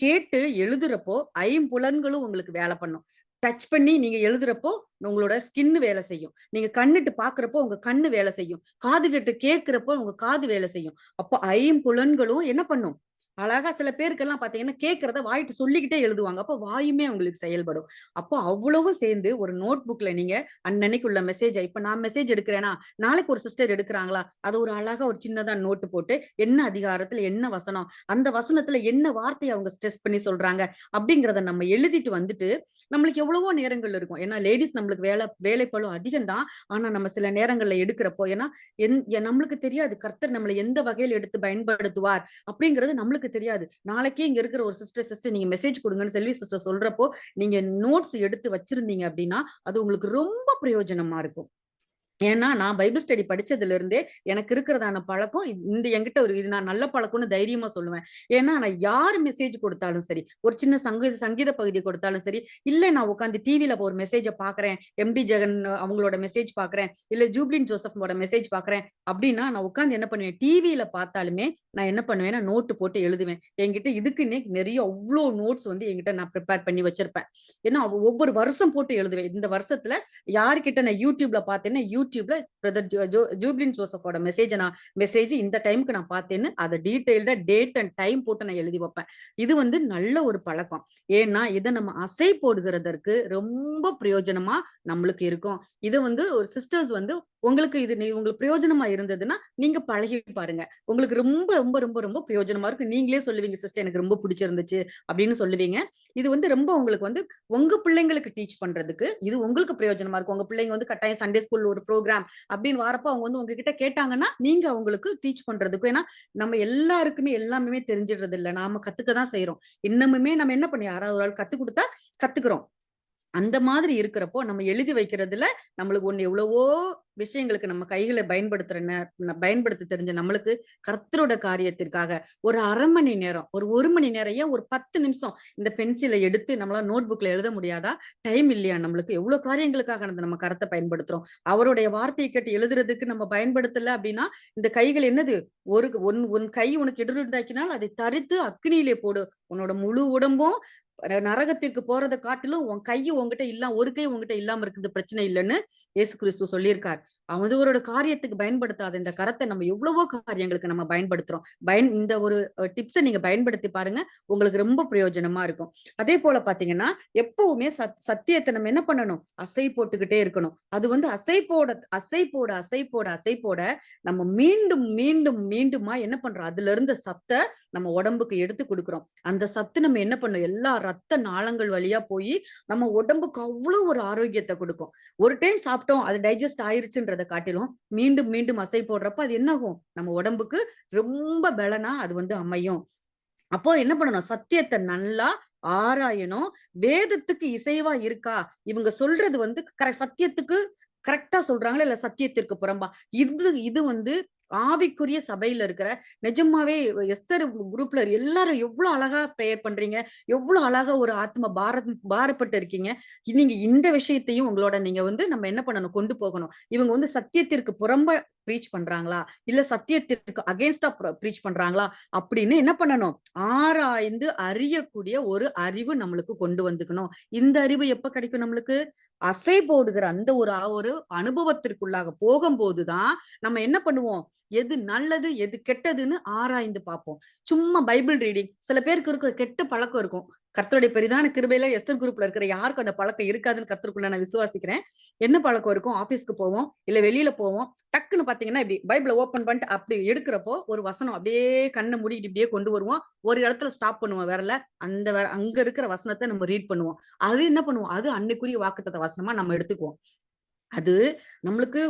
கேட்டு எழுதுறப்போ ஐம்புலன்களும் உங்களுக்கு வேலை பண்ணும். டச் பண்ணி நீங்க எழுதுறப்போ உங்களோட ஸ்கின் வேலை செய்யும். நீங்க கண்ணுட்டு பாக்குறப்போ உங்க கண்ணு வேலை செய்யும். காது கேட்டு கேட்கிறப்போ உங்க காது வேலை செய்யும். அப்போ ஐம்புலன்களும் என்ன பண்ணும், அழகா சில பேருக்கெல்லாம் பாத்தீங்கன்னா கேட்கறத வாயிட்டு சொல்லிக்கிட்டே எழுதுவாங்க. அப்போ வாயுமே அவங்களுக்கு செயல்படும். அப்போ அவ்வளவும் சேர்ந்து ஒரு நோட் புக்ல நீங்க அன்னன்னைக்கு உள்ள மெசேஜ், இப்ப நான் மெசேஜ் எடுக்கிறேன்னா நாளைக்கு ஒரு சிஸ்டர் எடுக்கிறாங்களா, அது ஒரு அழகா ஒரு சின்னதா நோட்டு போட்டு என்ன அதிகாரத்துல என்ன வசனம், அந்த வசனத்துல என்ன வார்த்தையை அவங்க ஸ்ட்ரெஸ் பண்ணி சொல்றாங்க அப்படிங்கிறத நம்ம எழுதிட்டு வந்துட்டு நம்மளுக்கு எவ்வளவோ நேரங்கள் இருக்கும். ஏன்னா லேடிஸ் நம்மளுக்கு வேலைப்பளும் அதிகம் தான். ஆனா நம்ம சில நேரங்கள்ல எடுக்கிறப்போ ஏன்னா நம்மளுக்கு தெரியாது கர்த்தர் நம்மளை எந்த வகையில் எடுத்து பயன்படுத்துவார் அப்படிங்கிறது நம்மளுக்கு தெரியாது. நாளைக்கே இங்க இருக்கிற ஒரு சிஸ்டர் நீங்க மெசேஜ் கொடுங்கன்னு செல்வி சிஸ்டர் சொல்றப்போ நீங்க நோட்ஸ் எடுத்து வச்சிருந்தீங்க அப்படின்னா அது உங்களுக்கு ரொம்ப பிரயோஜனமா இருக்கும். ஏன்னா நான் பைபிள் ஸ்டடி படிச்சதுல இருந்தே எனக்கு இருக்கிறதான பழக்கம் இந்த என்கிட்ட ஒரு இது நான் நல்ல பழக்கம்னு தைரியமா சொல்லுவேன். ஏன்னா நான் யார் மெசேஜ் கொடுத்தாலும் சரி, ஒரு சின்ன சங்கீத பகுதி கொடுத்தாலும் சரி, இல்ல நான் உட்காந்து டிவில ஒரு மெசேஜ பாக்குறேன், எம்டி ஜெகன் அவங்களோட மெசேஜ் பாக்குறேன், இல்ல ஜூப்ளின் ஜோசஃபோட மெசேஜ் பாக்குறேன் அப்படின்னா நான் உட்காந்து என்ன பண்ணுவேன், டிவியில பார்த்தாலுமே நான் என்ன பண்ணுவேன்னா நோட்டு போட்டு எழுதுவேன். என்கிட்ட இதுக்குன்னே நிறைய அவ்வளோ நோட்ஸ் வந்து என்கிட்ட நான் ப்ரிப்பேர் பண்ணி வச்சிருப்பேன். ஏன்னா ஒவ்வொரு வருஷம் போட்டு எழுதுவேன். இந்த வருஷத்துல யாருக்கிட்ட நான் யூடியூப்ல பார்த்தேன்னா யூடியூப்ல பிரதர் ஜூப்ளின் ஜோசஃபோட மெசேஜ் இந்த டைமுக்கு நான் பார்த்தேன்னு அதை டீடைல்டா டேட் அண்ட் டைம் போட்டு நான் எழுதி வைப்பேன். இது வந்து நல்ல ஒரு பழக்கம். ஏன்னா இதை நம்ம அசை போடுகிறதற்கு ரொம்ப பிரயோஜனமா நம்மளுக்கு இருக்கும். இது வந்து ஒரு சிஸ்டர்ஸ் வந்து உங்களுக்கு உங்களுக்கு பிரயோஜனமா இருந்ததுன்னா நீங்க பழகி பாருங்க. உங்களுக்கு ரொம்ப ரொம்ப ரொம்ப ரொம்ப பிரயோஜனமா இருக்கும். நீங்களே சொல்லுவீங்க சிஸ்டர் எனக்கு ரொம்ப பிடிச்சிருந்துச்சு அப்படின்னு சொல்லுவீங்க. இது வந்து ரொம்ப உங்களுக்கு வந்து உங்க பிள்ளைங்களுக்கு டீச் பண்றதுக்கு இது உங்களுக்கு பிரயோஜனமா இருக்கும். உங்க பிள்ளைங்க வந்து கட்டாயம் சண்டே ஸ்கூல்ல ஒரு ப்ரோக்ராம் அப்படின்னு வரப்ப அவங்க வந்து உங்ககிட்ட கேட்டாங்கன்னா நீங்க அவங்களுக்கு டீச் பண்றதுக்கும். ஏன்னா நம்ம எல்லாருக்குமே எல்லாமே தெரிஞ்சிடுறது இல்ல, நாம கத்துக்கதான் செய்யறோம். இன்னமுமே நம்ம என்ன பண்ணி யாராவது ஒரு ஆள் கத்து கொடுத்தா கத்துக்கிறோம். அந்த மாதிரி இருக்கிறப்போ நம்ம எழுதி வைக்கிறதுல நம்மளுக்கு ஒண்ணு எவ்வளவோ விஷயங்களுக்கு நம்ம கைகளை பயன்படுத்த தெரிஞ்ச நம்மளுக்கு கர்த்தரோட காரியத்திற்காக ஒரு அரை மணி நேரம், ஒரு மணி நேரம், ஏன் ஒரு 10 நிமிஷம் இந்த பென்சிலை எடுத்து நம்மளால நோட் புக்ல எழுத முடியாதா? டைம் இல்லையா நம்மளுக்கு? எவ்வளவு காரியங்களுக்காக நம்ம கரத்தை பயன்படுத்துறோம். அவருடைய வார்த்தையை கேட்டு எழுதுறதுக்கு நம்ம பயன்படுத்தல அப்படின்னா இந்த கைகள் என்னது? உன் கை உனக்கு இடருண்டாக்கினால் அதை தரித்து அக்னியிலே போடு. உன்னோட முழு உடம்பும் நரகத்திற்கு போறதை காட்டிலும் உன் கையும் உங்ககிட்ட ஒரு கை உங்ககிட்ட இல்லாம இருக்குது பிரச்சனை இல்லைன்னு இயேசு கிறிஸ்து சொல்லியிருக்கார். அவரோட காரியத்துக்கு பயன்படுத்தாத இந்த கரத்தை நம்ம எவ்வளவோ காரியங்களுக்கு நம்ம பயன்படுத்துறோம். இந்த ஒரு டிப்ஸை நீங்க பயன்படுத்தி பாருங்க, உங்களுக்கு ரொம்ப பிரயோஜனமா இருக்கும். அதே போல பாத்தீங்கன்னா எப்பவுமே சத்தியத்தை நம்ம என்ன பண்ணணும்? அசை போட்டுக்கிட்டே இருக்கணும். அது வந்து அசை போட நம்ம மீண்டும் மீண்டும் மீண்டுமா என்ன பண்றோம்? அதுல இருந்த சத்தை நம்ம உடம்புக்கு எடுத்து கொடுக்கிறோம். அந்த சத்து நம்ம என்ன பண்ணும்? எல்லா ரத்த நாளங்கள் வழியா போய் நம்ம உடம்புக்கு அவ்வளவு ஒரு ஆரோக்கியத்தை கொடுக்கும். ஒரு டைம் சாப்பிட்டோம் அது டைஜஸ்ட் ஆயிருச்சுன்றதை காட்டிலும் மீண்டும் மீண்டும் அசை போடுறப்ப அது என்ன ஆகும்? நம்ம உடம்புக்கு ரொம்ப பலனா அது வந்து அமையும். அப்போ என்ன பண்ணணும்? சத்தியத்தை நல்லா ஆராயணும். வேதத்துக்கு இசைவா இருக்கா? இவங்க சொல்றது வந்து சத்தியத்துக்கு கரெக்டா சொல்றாங்களா இல்ல சத்தியத்திற்கு புறம்பா? இது வந்து ஆவிக்குரிய சபையில இருக்கிற நிஜமாவே எஸ்தர் குரூப்ல எல்லாரும் எவ்வளவு அழகா பிரேயர் பண்றீங்க, எவ்வளவு அழகா ஒரு ஆத்ம பாரப்பட்டு இருக்கீங்க. நீங்க இந்த விஷயத்தையும் உங்களோட நீங்க வந்து நம்ம என்ன பண்ணணும்? கொண்டு போகணும். இவங்க வந்து சத்தியத்திற்கு புறம்ப ப்ரீச் பண்றாங்களா இல்ல சத்தியத்திற்கு அகேன்ஸ்டா ப்ரீச் பண்றாங்களா அப்படின்னு என்ன பண்ணணும்? ஆராய்ந்து அறியக்கூடிய ஒரு அறிவு நம்மளுக்கு கொண்டு வந்துக்கணும். இந்த அறிவு எப்ப கிடைக்கும் நம்மளுக்கு? அசை போடுகிற அந்த ஒரு அனுபவத்திற்குள்ளாக போகும்போதுதான் நம்ம என்ன பண்ணுவோம்? எது நல்லது எது கெட்டதுன்னு ஆராய்ந்து பார்ப்போம். சும்மா பைபிள் ரீடிங். சில பேருக்கு இருக்கிற கெட்ட பழக்கம் இருக்கும். கர்த்தருடைய பெரிதான கிருபையில எஸ்தர் குரூப்ல இருக்கிற யாருக்கும் அந்த பழக்கம் இருக்காதுன்னு கர்த்தருக்குள்ள நான் விசுவாசிக்கிறேன். என்ன பழக்கம் இருக்கும்? ஆபீஸ்க்கு போவோம் இல்ல வெளியில போவோம், டக்குன்னு பாத்தீங்கன்னா இப்படி பைபிளை ஓபன் பண்ணிட்டு அப்படி எடுக்கிறப்போ ஒரு வசனம் அப்படியே கண்ணை மூடிட்டு இப்படியே கொண்டு வருவோம். ஒரு இடத்துல ஸ்டாப் பண்ணுவோம். அங்க இருக்கிற வசனத்தை நம்ம ரீட் பண்ணுவோம். அது என்ன பண்ணுவோம்? அது அன்னைக்குரிய வாக்குத்தத்த வசனமா நம்ம எடுத்துக்குவோம். அது நம்மளுக்கு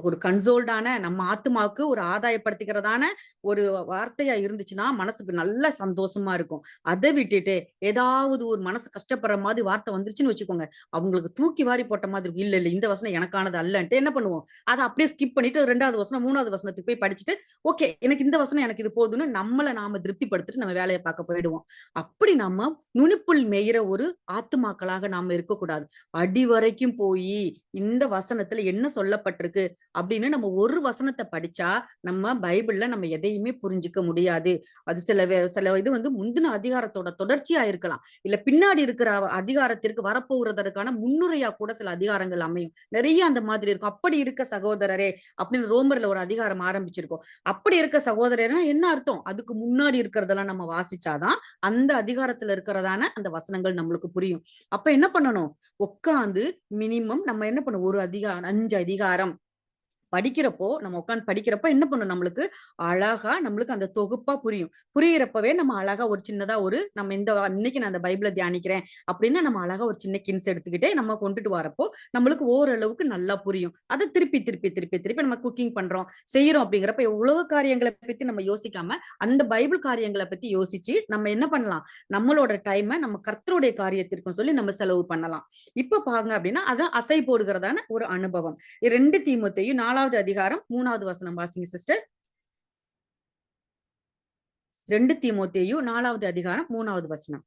ஒரு கன்சோல்டான நம்ம ஆத்மாவுக்கு ஒரு ஆதாயப்படுத்திக்கிறதான ஒரு வார்த்தையா இருந்துச்சுன்னா மனசுக்கு நல்ல சந்தோஷமா இருக்கும். அதை விட்டுட்டு ஏதாவது ஒரு மனசு கஷ்டப்படுற மாதிரி வார்த்தை வந்துருச்சுன்னு வச்சுக்கோங்க, அவங்களுக்கு தூக்கி வாரி போட்ட மாதிரி இருக்கும். இல்ல இல்ல இந்த வசனம் எனக்கானது அல்லன்ட்டு என்ன பண்ணுவோம்? அதை அப்படியே ஸ்கிப் பண்ணிட்டு 2வது வசனம் 3வது வசனத்துக்கு போய் படிச்சுட்டு ஓகே எனக்கு இந்த வசனம் எனக்கு இது போதுன்னு நம்மளை நாம திருப்திப்படுத்திட்டு நம்ம வேலையை பார்க்க போயிடுவோம். அப்படி நம்ம நுனிப்புள் மேயிற ஒரு ஆத்துமாக்களாக நாம இருக்கக்கூடாது. அடி வரைக்கும் போய் இந்த வசனத்துல என்ன சொல்லப்பட்டிருக்கு அப்படின்னு நம்ம ஒரு வசனத்தை படிச்சா நம்ம பைபிள்ல நம்ம எதையுமே புரிஞ்சுக்க முடியாது. அது சில இது வந்து முந்தின அதிகாரத்தோட தொடர்ச்சியா இருக்கலாம், இல்ல பின்னாடி இருக்கிற அதிகாரத்திற்கு வரப்போறதற்கான முன்னுரையா கூட சில அதிகாரங்கள் அமையும். நிறைய அந்த மாதிரி இருக்கும். அப்படி இருக்க சகோதரரே அப்படின்னு ரோமர்ல ஒரு அதிகாரம் ஆரம்பிச்சிருக்கோம். அப்படி இருக்க சகோதரர்னா என்ன அர்த்தம்? அதுக்கு முன்னாடி இருக்கிறதெல்லாம் நம்ம வாசிச்சாதான் அந்த அதிகாரத்துல இருக்கிறதான அந்த வசனங்கள் நம்மளுக்கு புரியும். அப்ப என்ன பண்ணணும்? உட்கார்ந்து மினிமம் நம்ம என்ன பண்ணுவோம்? ஒரு அதிகாரம் 5 அதிகாரம் படிக்கிறப்போ நம்ம உட்காந்து படிக்கிறப்ப என்ன பண்ணும், நம்மளுக்கு அழகா நம்மளுக்கு அந்த தொகுப்பா புரியும். புரியிறப்பவே நம்ம அழகா ஒரு சின்னதா நம்ம இன்னைக்கு நான் அந்த பைபிள தியானிக்கிறேன் அப்படின்னு நம்ம அழகா ஒரு சின்ன கின்ஸ் எடுத்துக்கிட்டே நம்ம கொண்டுட்டு வரப்போ நம்மளுக்கு ஓரளவுக்கு நல்லா புரியும். அதை திருப்பி திருப்பி திருப்பி திருப்பி நம்ம குக்கிங் பண்றோம் செய்யறோம் அப்படிங்கிறப்ப எவ்வளவு காரியங்களை பத்தி நம்ம யோசிக்காம அந்த பைபிள் காரியங்களை பத்தி யோசிச்சு நம்ம என்ன பண்ணலாம், நம்மளோட டைமை நம்ம கர்த்தருடைய காரியத்திற்கும் சொல்லி நம்ம செலவு பண்ணலாம். இப்ப பாருங்க அப்படின்னா அதான் அசை போடுகிறதான ஒரு அனுபவம். 2 தீமோத்தேயு 4வது அதிகாரம் 3வது வசனம் வாசிங்க சிஸ்டர். 2 தீமோத்தேயு 4வது அதிகாரம் 3வது வசனம்.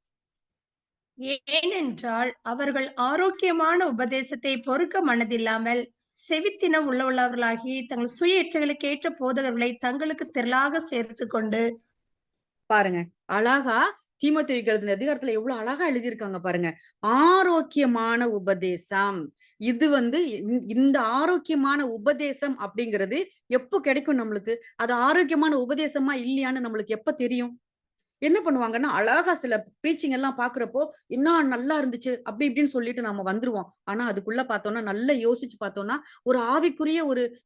ஏனென்றால் அவர்கள் ஆரோக்கியமான உபதேசத்தை பொறுக்க மனதில்லாமல் செவித்தினம் உள்ளவர்களாகி தங்கள் சுய இச்சைகளுக்கு ஏற்ற போதகர்களை தங்களுக்கு திரளாக சேர்த்து கொண்டு. பாருங்க அழகா தீமோத்தேயுக்கு எழுதின அதிகாரத்துல எவ்வளவு அழகா எழுதியிருக்காங்க பாருங்க. ஆரோக்கியமான உபதேசம். இது இந்த ஆரோக்கியமான உபதேசம் அப்படிங்கிறது எப்போ கிடைக்கும் நம்மளுக்கு? அது ஆரோக்கியமான உபதேசமா இல்லையான்னு நம்மளுக்கு எப்ப தெரியும்? என்ன பண்ணுவாங்கன்னா அழகா சில ப்ரீச்சிங் எல்லாம் பாக்குறப்போ இன்னும் நல்லா இருந்துச்சு அப்படி இப்படின்னு சொல்லிட்டு நம்ம வந்துருவோம். ஆனா அதுக்குள்ள பார்த்தோம்னா நல்லா யோசிச்சு பார்த்தோம்னா ஒரு ஆவிக்குரிய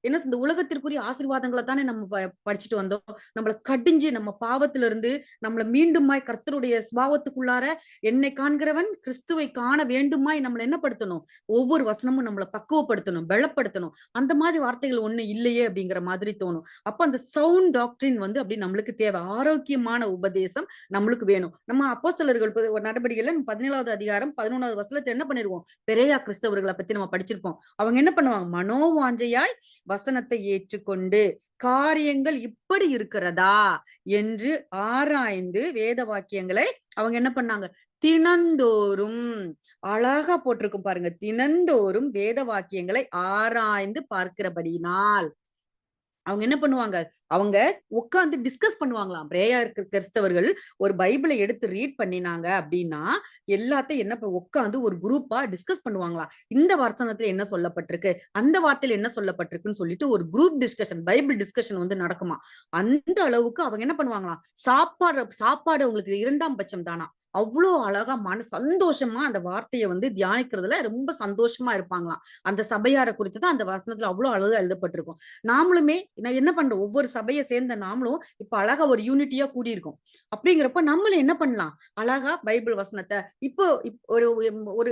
இந்த உலகத்திற்குரிய ஆசீர்வாதங்களை தானே நம்ம படிச்சுட்டு வந்தோம். நம்மள கடிஞ்சு நம்ம பாவத்துல இருந்து நம்மள மீண்டுமாய் கர்த்தருடைய சுபாவத்துக்குள்ளார என்னை காண்கிறவன் கிறிஸ்துவை காண வேண்டுமாய் நம்மள என்ன படுத்தணும், ஒவ்வொரு வசனமும் நம்மளை பக்குவப்படுத்தணும், பலப்படுத்தணும். அந்த மாதிரி வார்த்தைகள் ஒண்ணு இல்லையே அப்படிங்கிற மாதிரி தோணும். அப்ப அந்த சவுண்ட் டாக்டரின் அப்படி நம்மளுக்கு தேவை. ஆரோக்கியமான உபதேசம் நம்மளுக்கு வேணும். நம்ம அப்போஸ்தலர்கள் நடவடிக்கையில 17வது அதிகாரம் 11வது வசனத்துல என்ன பண்ணிருவோம், பெரிய கிறிஸ்தவர்களை பத்தி நம்ம படிச்சிருப்போம். அவங்க என்ன பண்ணுவாங்க, மனோவாஞ்சையாய் வசனத்தை ஏற்றுக்கொண்டு காரியங்கள் இப்படி இருக்கிறதா என்று ஆராய்ந்து வேத வாக்கியங்களை அவங்க என்ன பண்ணாங்க, தினந்தோறும் அழகா போட்டிருக்கும் பாருங்க, தினந்தோறும் வேத வாக்கியங்களை ஆராய்ந்து பார்க்கிறபடினால் அவங்க என்ன பண்ணுவாங்க, அவங்க உட்கார்ந்து டிஸ்கஸ் பண்ணுவாங்களாம். பிரேயா கிறிஸ்தவர்கள் ஒரு பைபிளை எடுத்து ரீட் பண்ணினாங்க அப்படின்னா எல்லாத்தையும் என்ன உட்கார்ந்து ஒரு குரூப்பா டிஸ்கஸ் பண்ணுவாங்களாம். இந்த வசனத்துல என்ன சொல்லப்பட்டிருக்கு, அந்த வார்த்தையில என்ன சொல்லப்பட்டிருக்குன்னு சொல்லிட்டு ஒரு குரூப் டிஸ்கஷன், பைபிள் டிஸ்கஷன் நடக்குமா. அந்த அளவுக்கு அவங்க என்ன பண்ணுவாங்களாம், சாப்பாடு அவங்களுக்கு 2ஆம் பட்சம் தானா. அவ்வளோ அழகா சந்தோஷமா அந்த வார்த்தையை தியானிக்கிறதுல ரொம்ப சந்தோஷமா இருப்பாங்களாம். அந்த சபையாரை குறித்து தான் அந்த வசனத்துல அவ்வளவு அழகா எழுதப்பட்டிருக்கும். நாமளுமே நான் என்ன பண்றோம், ஒவ்வொரு சபையை சேர்ந்த நாமளும் இப்ப அழகா ஒரு யூனிட்டியா கூடியிருக்கோம். அப்படிங்கிறப்ப நம்மளும் என்ன பண்ணலாம், அழகா பைபிள் வசனத்தை இப்போ ஒரு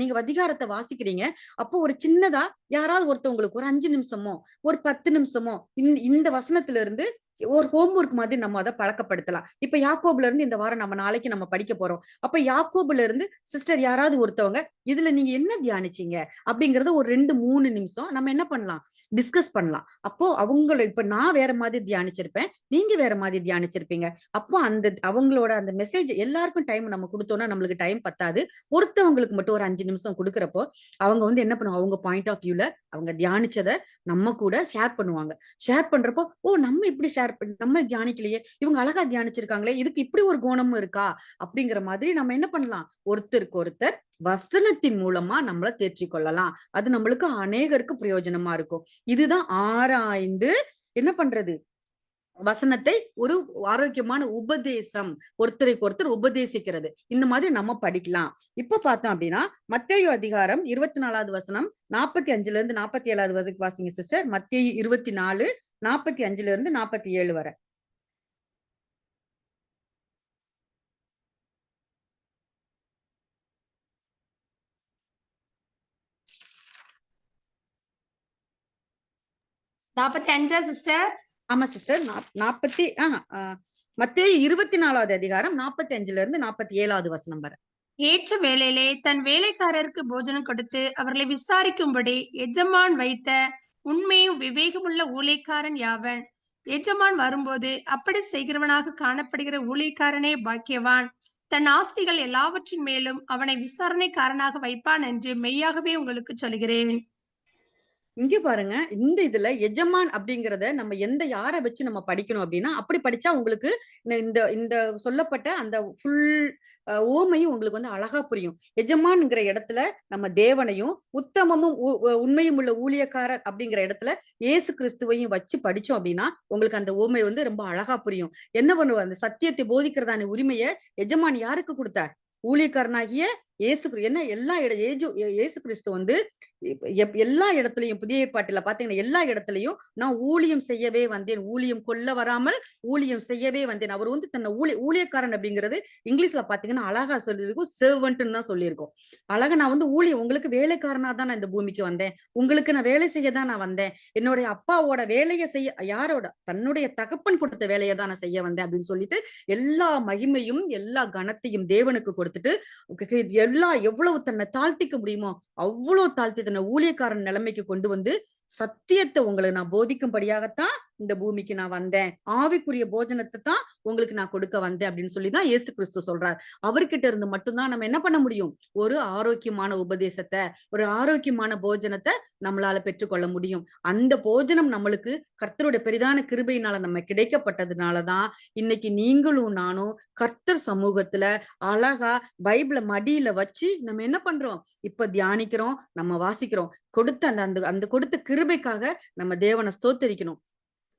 நீங்க அதிகாரத்தை வாசிக்கிறீங்க. அப்போ ஒரு சின்னதா யாராவது ஒருத்தவங்களுக்கு ஒரு 5 நிமிஷமோ ஒரு 10 நிமிஷமோ இந்த வசனத்துல இருந்து ஒரு ஹோம்வொர்க் மாதிரி நம்ம அதை பழக்கப்படுத்தலாம். இப்ப யாக்கோபுல இருந்து இந்த வாரம் நாளைக்கு நம்ம படிக்க போறோம். அப்ப யாக்கோபுல இருந்து சிஸ்டர் யாராவது ஒருத்தவங்க இதுல நீங்க என்ன தியானிச்சீங்க அப்படிங்கறத ஒரு 2-3 நிமிஷம் நம்ம என்ன பண்ணலாம், டிஸ்கஸ் பண்ணலாம். அப்போ இப்ப நான் வேற மாதிரி தியானிச்சிருப்பேன், நீங்க வேற மாதிரி தியானிச்சிருப்பீங்க. அப்போ அவங்களோட அந்த மெசேஜ் எல்லாருக்கும் டைம் நம்ம கொடுத்தோம்னா நம்மளுக்கு டைம் பத்தாது. ஒருத்தவங்களுக்கு மட்டும் ஒரு 5 நிமிஷம் கொடுக்கறப்போ அவங்க என்ன பண்ணுவாங்க, அவங்க பாயிண்ட் ஆஃப் வியூல அவங்க தியானிச்சதை நம்ம கூட ஷேர் பண்ணுவாங்க. ஷேர் பண்றப்போ நம்ம இப்படி நம்ம தியானிக்கலையே, இவங்க அழகா தியானிச்சிருக்காங்களே, இதுக்கு இப்படி ஒரு குணமும் இருக்கா அப்படிங்கிற மாதிரி நம்ம என்ன பண்ணலாம், ஒருத்தருக்கு ஒருத்தர் வசனத்தின் மூலமா நம்மள தேற்றிக் கொள்ளலாம். அது நம்மளுக்கு அநேகருக்கு பிரயோஜனமா இருக்கும். இதுதான் ஆராய்ந்து என்ன பண்றது, வசனத்தை ஒரு ஆரோக்கியமான உபதேசம், ஒருத்தருக்கு ஒருத்தர் உபதேசிக்கிறது. இந்த மாதிரி நம்ம படிக்கலாம். இப்ப பார்த்தோம் அப்படின்னா மத்தேயு அதிகாரம் 24வது வசனம் 45ல இருந்து 47வது வரைக்கும் வாசிங்க சிஸ்டர். மத்தேயு 24 45ல இருந்து 47 வரை. சிஸ்டர். ஆமா சிஸ்டர். மத்தேயு 24வது அதிகாரம் 45ல இருந்து 47வது வசனம் வரை. ஏற்ற வேளையிலே தன் வேலைக்காரருக்கு போஜனம் கொடுத்து அவர்களை விசாரிக்கும்படி எஜமான் வைத்த உண்மையும் விவேகமுள்ள ஊழியக்காரன் யாவன்? எஜமான் வரும்போது அப்படி செய்கிறவனாக காணப்படுகிற ஊழியக்காரனே பாக்கியவான். தன் ஆஸ்திகள் எல்லாவற்றின் மேலும் அவனை விசாரணைக்காரனாக வைப்பான் என்று மெய்யாகவே உங்களுக்கு சொல்கிறேன். இங்க பாருங்க, இந்த இதுல எஜமான் அப்படிங்கறத நம்ம யாரை வச்சு நம்ம படிக்கணும் அப்படின்னா, அப்படி படிச்சா உங்களுக்கு இந்த இந்த சொல்லப்பட்ட அந்த ஃபுல் ஓமையும் உங்களுக்கு அழகா புரியும். எஜமான்ங்கிற இடத்துல நம்ம தேவனையும், உத்தமமும் உண்மையும் உள்ள ஊழியக்காரர் அப்படிங்கிற இடத்துல இயேசு கிறிஸ்துவையும் வச்சு படிச்சோம் அப்படின்னா உங்களுக்கு அந்த ஓமை ரொம்ப அழகா புரியும். என்ன பண்ணுவோம், அந்த சத்தியத்தை போதிக்கிறதான உரிமையை எஜமான் யாருக்கு கொடுத்தார், ஊழியக்காரனாகிய என்ன எல்லா இயேசு கிறிஸ்து வந்து எல்லா இடத்துலயும் புதிய ஏற்பாட்டுல பாத்தீங்கன்னா எல்லா இடத்துலயும் நான் ஊழியம் செய்யவே வந்தேன், ஊழியம் கொள்ள வராமல் ஊழியம் செய்யவே வந்தேன். அவர் வந்து தன்னை ஊழியக்காரன் அப்படிங்கிறது இங்கிலீஷ்ல பாத்தீங்கன்னா அழகா சொல்லியிருக்கும், சர்வன்ட்னு தான் சொல்லியிருக்கோம். அழகா நான் வந்து உங்களுக்கு வேலைக்காரனா தான் நான் இந்த பூமிக்கு வந்தேன், உங்களுக்கு நான் வேலை செய்ய தான் நான் வந்தேன், என்னுடைய அப்பாவோட வேலையை செய்ய, யாரோட, தன்னுடைய தகப்பன் கொடுத்த வேலையை தான் நான் செய்ய வந்தேன் அப்படின்னு சொல்லிட்டு எல்லா மகிமையும் எல்லா கனத்தையும் தேவனுக்கு கொடுத்துட்டு எவ்வளவு தன்னை தாழ்த்திக்க முடியுமோ அவ்வளவு தாழ்த்தி தன்னை ஊழியக்காரன் நிலைமைக்கு கொண்டு வந்து சத்தியத்தை உங்களுக்கு நான் போதிக்கும்படியாகத்தான் இந்த பூமிக்கு நான் வந்தேன், ஆவிக்குரிய போஜனத்தை தான் உங்களுக்கு நான் கொடுக்க வந்தேன் அப்படின்னு சொல்லிதான் இயேசு கிறிஸ்து சொல்றார். அவர்கிட்ட இருந்து மட்டும்தான் நம்ம என்ன பண்ண முடியும், ஒரு ஆரோக்கியமான உபதேசத்தை, ஒரு ஆரோக்கியமான போஜனத்தை நம்மளால பெற்றுக்கொள்ள முடியும். அந்த போஜனம் நம்மளுக்கு கர்த்தருடைய பெரிதான கிருபையினால நம்ம கிடைக்கப்பட்டதுனாலதான் இன்னைக்கு நீங்களும் நானும் கர்த்தர் சமூகத்துல அழகா பைபிள மடியில வச்சு நம்ம என்ன பண்றோம், இப்ப தியானிக்கிறோம், நம்ம வாசிக்கிறோம். கொடுத்த அந்த கொடுத்த கிருபைக்காக நம்ம தேவனை ஸ்தோத்தரிக்கணும்.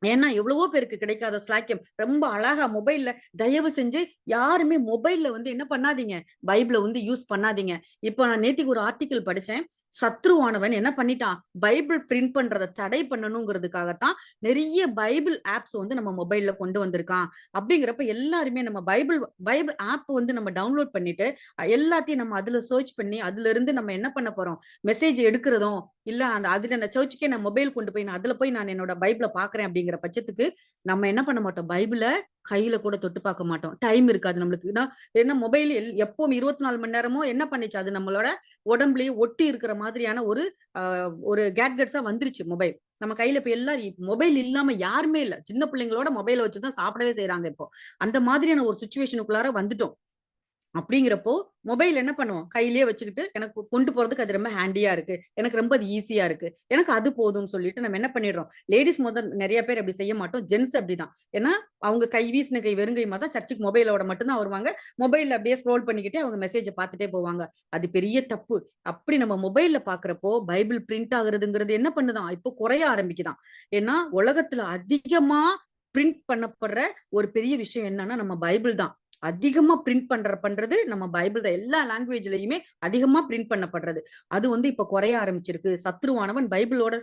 ஏன்னா எவ்வளவோ பேருக்கு கிடைக்காத ஸ்லாக்கியம். ரொம்ப அழகா மொபைல்ல, தயவு செஞ்சு யாருமே மொபைல்ல வந்து என்ன பண்ணாதீங்க, பைபிள வந்து யூஸ் பண்ணாதீங்க. இப்ப நான் நேத்திக்கு ஒரு ஆர்டிகிள் படிச்சேன், சத்ருவானவன் என்ன பண்ணிட்டான், பைபிள் பிரிண்ட் பண்றதை தடை பண்ணணுங்கிறதுக்காகத்தான் நிறைய பைபிள் ஆப்ஸ் வந்து நம்ம மொபைல்ல கொண்டு வந்திருக்கான். அப்படிங்கிறப்ப எல்லாருமே நம்ம பைபிள் ஆப் வந்து நம்ம டவுன்லோட் பண்ணிட்டு எல்லாத்தையும் நம்ம அதுல சர்ச் பண்ணி அதுல இருந்து நம்ம என்ன பண்ண போறோம், மெசேஜ் எடுக்கிறதும் இல்ல அதுல நான் சர்ச்சுக்கே நான் மொபைல் கொண்டு போய் நான் அதுல போய் நான் என்னோட பைபிள பாக்குறேன் அப்படிங்கிற பட்சத்துக்கு நம்ம என்ன பண்ண மாட்டோம், பைபிள கையில கூட தொட்டு பார்க்க மாட்டோம். டைம் இருக்காது நம்மளுக்கு. என்ன மொபைல் எப்பவும் 24 மணி நேரமும் என்ன பண்ணிச்சு, அது நம்மளோட உடம்புலயே ஒட்டி இருக்கிற மாதிரியான ஒரு கேட்கெட்ஸா வந்துருச்சு மொபைல். நம்ம கையில இப்ப எல்லாரும் மொபைல் இல்லாம யாருமே இல்ல. சின்ன பிள்ளைங்களோட மொபைல வச்சுதான் சாப்பிடவே செய்யறாங்க இப்போ. அந்த மாதிரியான ஒரு சுச்சுவேஷனுக்குள்ளார வந்துட்டோம். அப்படிங்கிறப்போ மொபைல் என்ன பண்ணுவோம், கையிலேயே வச்சுக்கிட்டு எனக்கு கொண்டு போறதுக்கு அது ரொம்ப ஹேண்டியா இருக்கு, எனக்கு ரொம்ப அது ஈஸியா இருக்கு, எனக்கு அது போதும்னு சொல்லிட்டு நம்ம என்ன பண்ணிடுறோம். லேடிஸ் நிறைய பேர் அப்படி செய்ய மாட்டோம், ஜென்ஸ் அப்படிதான். ஏன்னா அவங்க கை வீசின கை வெறுங்கையுமா தான் சர்ச்சுக்கு மொபைலோட மட்டும்தான் வருவாங்க. மொபைல்ல அப்படியே ஸ்க்ரோல் பண்ணிக்கிட்டே அவங்க மெசேஜை பார்த்துட்டே போவாங்க. அது பெரிய தப்பு. அப்படி நம்ம மொபைல்ல பாக்குறப்போ பைபிள் பிரிண்ட் ஆகுறதுங்கிறது என்ன பண்ணுதான், இப்போ குறைய ஆரம்பிக்குதான். ஏன்னா உலகத்துல அதிகமா பிரிண்ட் பண்ணப்படுற ஒரு பெரிய விஷயம் என்னன்னா நம்ம பைபிள் தான். அதிகமா பிரிண்ட் பண்றது நம்ம பைபிள் தான். எல்லா லாங்குவேஜ்லயுமே அதிகமா பிரிண்ட் பண்ணப்படுறது. அது வந்து இப்ப குறைய ஆரம்பிச்சிருக்கு. சத்ருவானவன் பைபிளோட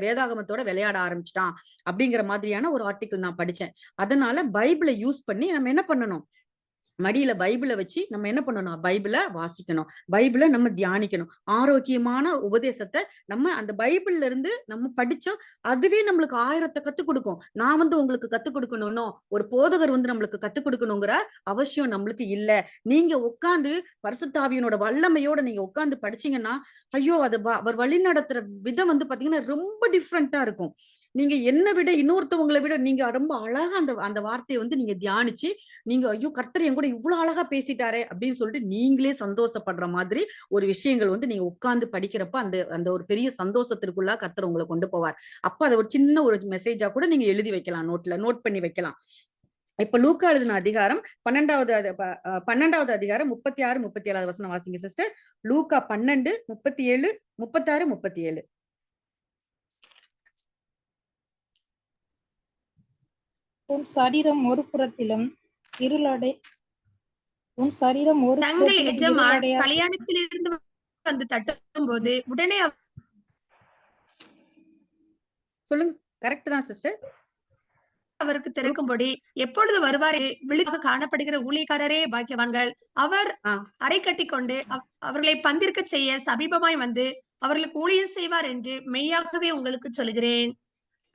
வேதாகமத்தோட விளையாட ஆரம்பிச்சிட்டான் அப்படிங்கிற மாதிரியான ஒரு ஆர்டிகிள் நான் படிச்சேன். அதனால பைபிளை யூஸ் பண்ணி நம்ம என்ன பண்ணணும், மடியில பைபிளை வச்சு நம்ம என்ன பண்ணணும், பைபிளை வாசிக்கணும், பைபிளை நம்ம தியானிக்கணும். ஆரோக்கியமான உபதேசத்தை நம்ம அந்த பைபிள்ல இருந்து நம்ம படிச்சோம், அதுவே நம்மளுக்கு 1000 கத்துக் கொடுக்கும். நான் வந்து உங்களுக்கு கத்துக் கொடுக்கணும், ஒரு போதகர் வந்து நம்மளுக்கு கத்துக் கொடுக்கணுங்கிற அவசியம் நம்மளுக்கு இல்ல. நீங்க உட்கார்ந்து பரிசுத்தாவியனோட வல்லமையோட நீங்க உட்கார்ந்து படிச்சீங்கன்னா, ஐயோ அது அவர் வழி நடத்துற விதம் வந்து பாத்தீங்கன்னா ரொம்ப டிஃப்ரெண்டா இருக்கும். நீங்க என்ன விட இன்னொருத்தவங்களை விட நீங்க ரொம்ப அழகா அந்த வார்த்தையை வந்து நீங்க தியானிச்சு நீங்க ஐயோ கர்த்தர் என் கூட இவ்வளவு அழகா பேசிட்டாரே அப்படின்னு சொல்லிட்டு நீங்களே சந்தோஷப்படுற மாதிரி ஒரு விஷயங்கள் வந்து நீங்க உட்கார்ந்து படிக்கிறப்ப அந்த ஒரு பெரிய சந்தோஷத்திற்குள்ள கர்த்தர் உங்களை கொண்டு போவார். அப்ப அதை ஒரு சின்ன ஒரு மெசேஜா கூட நீங்க எழுதி வைக்கலாம், நோட் பண்ணி வைக்கலாம். இப்ப லூக்கா எழுதின அதிகாரம் 12வது அதிகாரம் 36, 37 வசனம் வாசிங்க சிஸ்டர். லூக்கா 12, 37, 36, 37. உன் சரீரம் ஒரு புறத்திலும் தங்கள் எஜமான் கல்யாணத்திலிருந்து வந்து தட்டும் போது உடனே சொல்லுங்க. கரெக்ட் தான் சிஸ்டர். அவருக்கு திறக்கும்படி எப்பொழுது வருவாரே விழுதாக காணப்படுகிற ஊழியக்காரரே பாக்கியவான்கள். அவர் அறை கட்டி கொண்டு அவர்களை பந்திருக்க செய்ய சமீபமாய் வந்து அவர்களுக்கு ஊழியம் செய்வார் என்று மெய்யாகவே உங்களுக்கு சொல்கிறேன்.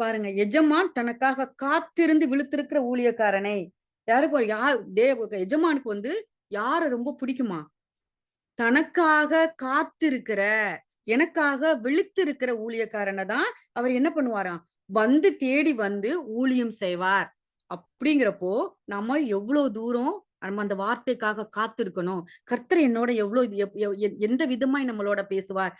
பாருங்க, எஜமான் தனக்காக காத்திருந்து விழுத்திருக்கிற ஊழியக்காரனை எஜமானுக்கு வந்து யார ரொம்ப பிடிக்குமா, தனக்காக காத்திருக்கிற எனக்காக விழித்திருக்கிற ஊழியக்காரனை தான் அவர் என்ன பண்ணுவாராம், வந்து தேடி வந்து ஊழியம் செய்வார். அப்படிங்கிறப்போ நம்ம எவ்வளவு தூரம் நம்ம அந்த வார்த்தைக்காக காத்திருக்கணும். கர்த்தர் என்னோட எந்த விதமாய் நம்மளோட பேசுவார்,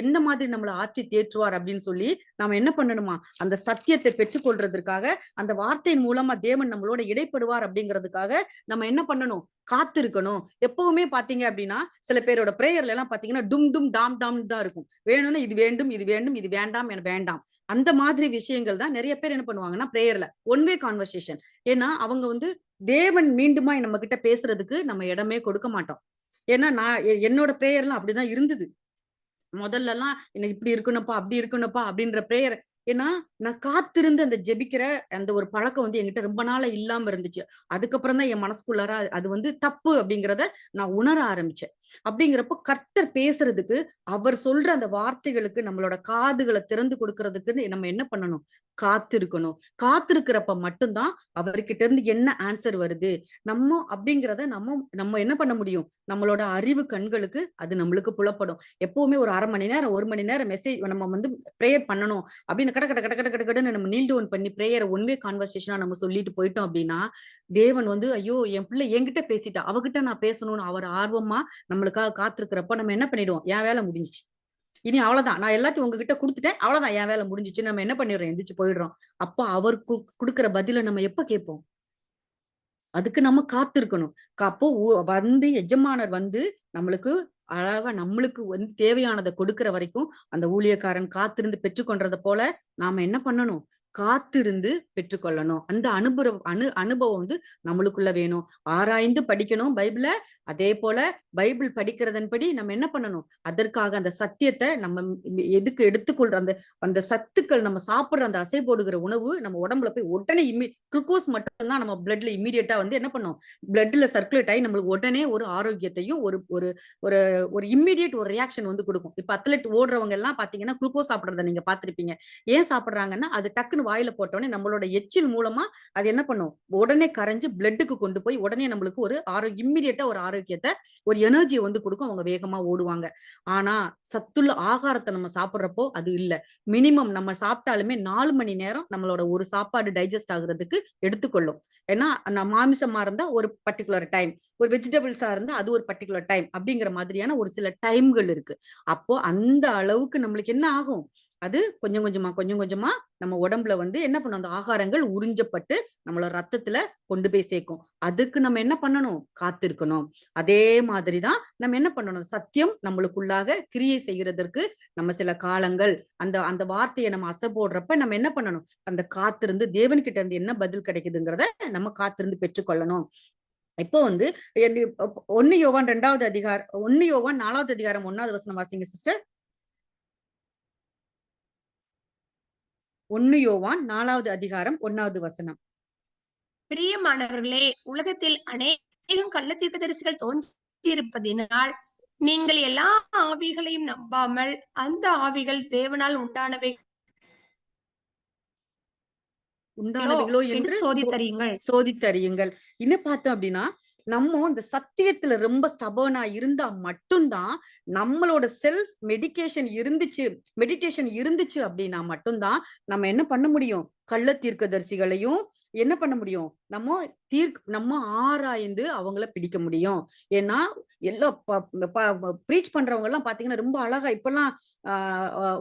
எந்த மாதிரி நம்மளை ஆட்சி தேற்றுவார் அப்படின்னு சொல்லி நாம என்ன பண்ணணுமா, அந்த சத்தியத்தை பெற்றுக்கொள்றதுக்காக அந்த வார்த்தையின் மூலமா தேவன் நம்மளோட இடைப்படுவார் அப்படிங்கிறதுக்காக நம்ம என்ன பண்ணணும், காத்திருக்கணும். எப்பவுமே பாத்தீங்க அப்படின்னா சில பேரோட பிரேயர்ல எல்லாம் பாத்தீங்கன்னா டும் டும் டாம் டாம் தான் இருக்கும். வேணும்னா இது வேண்டும், இது வேண்டும், இது வேண்டாம், என வேண்டாம், அந்த மாதிரி விஷயங்கள் தான் நிறைய பேர் என்ன பண்ணுவாங்கன்னா பிரேயர்ல ஒன் வே கான்வர்சேஷன். ஏன்னா அவங்க வந்து தேவன் மீண்டுமா நம்ம கிட்ட பேசுறதுக்கு நம்ம இடமே கொடுக்க மாட்டோம். ஏன்னா நான் என்னோட பிரேயர்லாம் அப்படிதான் இருந்தது. முதல்ல எல்லாம் எனக்கு இப்படி இருக்கணும்ப்பா, அப்படி இருக்கணும்ப்பா அப்படின்ற பிரேயர். ஏன்னா நான் காத்திருந்து அந்த ஜெபிக்கிற அந்த ஒரு பழக்கம் வந்து என்கிட்ட ரொம்ப நாளா இல்லாம இருந்துச்சு. அதுக்கப்புறம் தான் என் மனசுக்குள்ளார அது வந்து தப்பு அப்படிங்கிறத நான் உணர ஆரம்பிச்சேன். அப்படிங்கிறப்போ கர்த்தர் பேசுறதுக்கு, அவர் சொல்ற அந்த வார்த்தைகளுக்கு நம்மளோட காதுகளை திறந்து கொடுக்கறதுக்குன்னு நம்ம என்ன பண்ணணும்? காத்திருக்கணும். காத்திருக்கிறப்ப மட்டும்தான் அவர்கிட்ட இருந்து என்ன ஆன்சர் வருது நம்ம அப்படிங்கிறத நம்ம நம்ம என்ன பண்ண முடியும்? நம்மளோட அறிவு கண்களுக்கு அது நம்மளுக்கு புலப்படும். எப்பவுமே ஒரு 1/2 மணி நேரம் 1 மணி நேரம் மெசேஜ் நம்ம வந்து பிரேயர் பண்ணணும் அப்படின்னு கட கட கட கட கட கடன்னு நம்ம நீல் டவுன் பண்ணி பிரேயரை ஒன் வே கான்வர்சேஷனா நம்ம சொல்லிட்டு போயிட்டோம் அப்படின்னா, தேவன் வந்து ஐயோ என் பிள்ளை என்கிட்ட பேசிட்டா, அவகிட்ட நான் பேசணும்னு அவர் ஆர்வமா நம்மளுக்காக காத்திருக்கிறப்ப நம்ம என்ன பண்ணிடுவோம்? என் வேலை முடிஞ்சுச்சு. இனி அவ்வளவுதான். நான் எல்லாத்தையும் உங்ககிட்ட குடுத்துட்டேன். அவ்வளவுதான் என் வேலை முடிஞ்சுச்சு. நம்ம என்ன பண்ணிடுறோம்? எந்திரிச்சு போயிடுறோம். அப்ப அவர் குடுக்குற பதில நம்ம எப்ப கேட்போம்? அதுக்கு நம்ம காத்திருக்கணும். அப்போ வந்து எஜமானர் வந்து நம்மளுக்கு அழகா நம்மளுக்கு வந்து தேவையானத கொடுக்கிற வரைக்கும் அந்த ஊழியக்காரன் காத்திருந்து பெற்றுக்கொண்டத போல நாம என்ன பண்ணணும்? காத்திருந்து பெற்றுக்கொள்ளணும். அந்த அனுபவம் வந்து நம்மளுக்குள்ள வேணும். ஆராய்ந்து படிக்கணும் பைபிள. அதே போல பைபிள் படிக்கிறதன்படி நம்ம என்ன பண்ணணும்? அதற்காக அந்த சத்தியத்த நம்ம எதுக்கு எடுத்துக்கொள்ற அந்த அந்த சத்துக்கள் நம்ம சாப்பிடுற அந்த அசை போடுகிற உணவு நம்ம உடம்புல போய் உடனே குளுக்கோஸ் மட்டும் தான் நம்ம பிளட்ல இம்மீடியட்டா வந்து என்ன பண்ணும்? பிளட்ல சர்க்குலேட் ஆகி நம்மளுக்கு உடனே ஒரு ஆரோக்கியத்தையும் ஒரு ஒரு ஒரு ஒரு இம்மீடியட் ஒரு ரியாக்ஷன் வந்து கொடுக்கும். இப்ப அத்லெட் ஓடுறவங்க எல்லாம் பாத்தீங்கன்னா குளுக்கோஸ் சாப்பிடுறத நீங்க பாத்திருப்பீங்க. ஏன் சாப்பிடுறாங்கன்னா அது டக்குன்னு வாயில போட்டோடனே நம்மளோட எச்சில் மூலமா அது என்ன பண்ணும்? உடனே கரைஞ்சு பிளட்டுக்கு கொண்டு போய் உடனே நம்மளுக்கு ஒரு இம்மீடியட்டா ஒரு ஆரோக்கியத்தை ஒரு எனர்ஜியை வந்து கொடுக்கும். அவங்க வேகமா ஓடுவாங்க. ஆனா சத்துள்ள ஆகாரத்தை நம்ம சாப்பிடுறப்போ அது இல்ல. மினிமம் நம்ம சாப்பிட்டாலுமே 4 மணி நேரம் நம்மளோட ஒரு சாப்பாடு டைஜஸ்ட் ஆகுறதுக்கு எடுத்துக்கொள்ளும். ஏன்னா மாமிசமா இருந்தா ஒரு பர்டிகுலர் டைம், ஒரு வெஜிடபிள்ஸா இருந்தா அது ஒரு பர்டிகுலர் டைம் அப்படிங்கிற மாதிரியான ஒரு சில டைம்கள் இருக்கு. அப்போ அந்த அளவுக்கு நம்மளுக்கு என்ன ஆகும்? அது கொஞ்சம் கொஞ்சமா கொஞ்சம் கொஞ்சமா நம்ம உடம்புல வந்து என்ன பண்ணும்? அந்த ஆகாரங்கள் உறிஞ்சப்பட்டு நம்மளோட ரத்தத்துல கொண்டு போய் சேர்க்கும். அதுக்கு நம்ம என்ன பண்ணணும்? காத்திருக்கணும். அதே மாதிரிதான் நம்ம என்ன பண்ணணும்? சத்தியம் நம்மளுக்குள்ளாக கிரியை செய்கிறதற்கு நம்ம சில காலங்கள் அந்த அந்த வார்த்தையை நம்ம அசை போடுறப்ப நம்ம என்ன பண்ணணும்? அந்த காத்திருந்து தேவன்கிட்ட இருந்து என்ன பதில் கிடைக்குதுங்கிறத நம்ம காத்திருந்து பெற்றுக்கொள்ளணும். இப்போ வந்து 1 யோவான் 2வது அதிகாரம் 1 யோவான் 4வது அதிகாரம் 1வது வசனம் வாசிங்க சிஸ்டர். 1 யோவான் 4வது அதிகாரம் 1வது வசனம். பிரியமானவர்களே, உலகத்தில் அநேகம் கள்ள தீர்க்கதரிசிகள் தோன்றியிருப்பதினால் நீங்கள் எல்லா ஆவிகளையும் நம்பாமல் அந்த ஆவிகள் தேவனால் உண்டானவைகளோ என்று சோதித்தறியுங்கள். இன்னும் பார்த்தோம் அப்படின்னா நம்ம இந்த சத்தியத்துல ரொம்ப ஸ்டபர்னா இருந்தா மட்டும்தான் நம்மளோட செல்ஃப் மெடிடேஷன் இருந்துச்சு அப்படின்னா மட்டும்தான் நம்ம என்ன பண்ண முடியும்? கள்ள தீர்க்கதரிசிகளையும் என்ன பண்ண முடியும்? நம்ம ஆராய்ந்து அவங்கள பிடிக்க முடியும். ஏன்னா எல்லாம் ப்ரீச் பண்றவங்க எல்லாம் பாத்தீங்கன்னா ரொம்ப அழகா இப்பெல்லாம்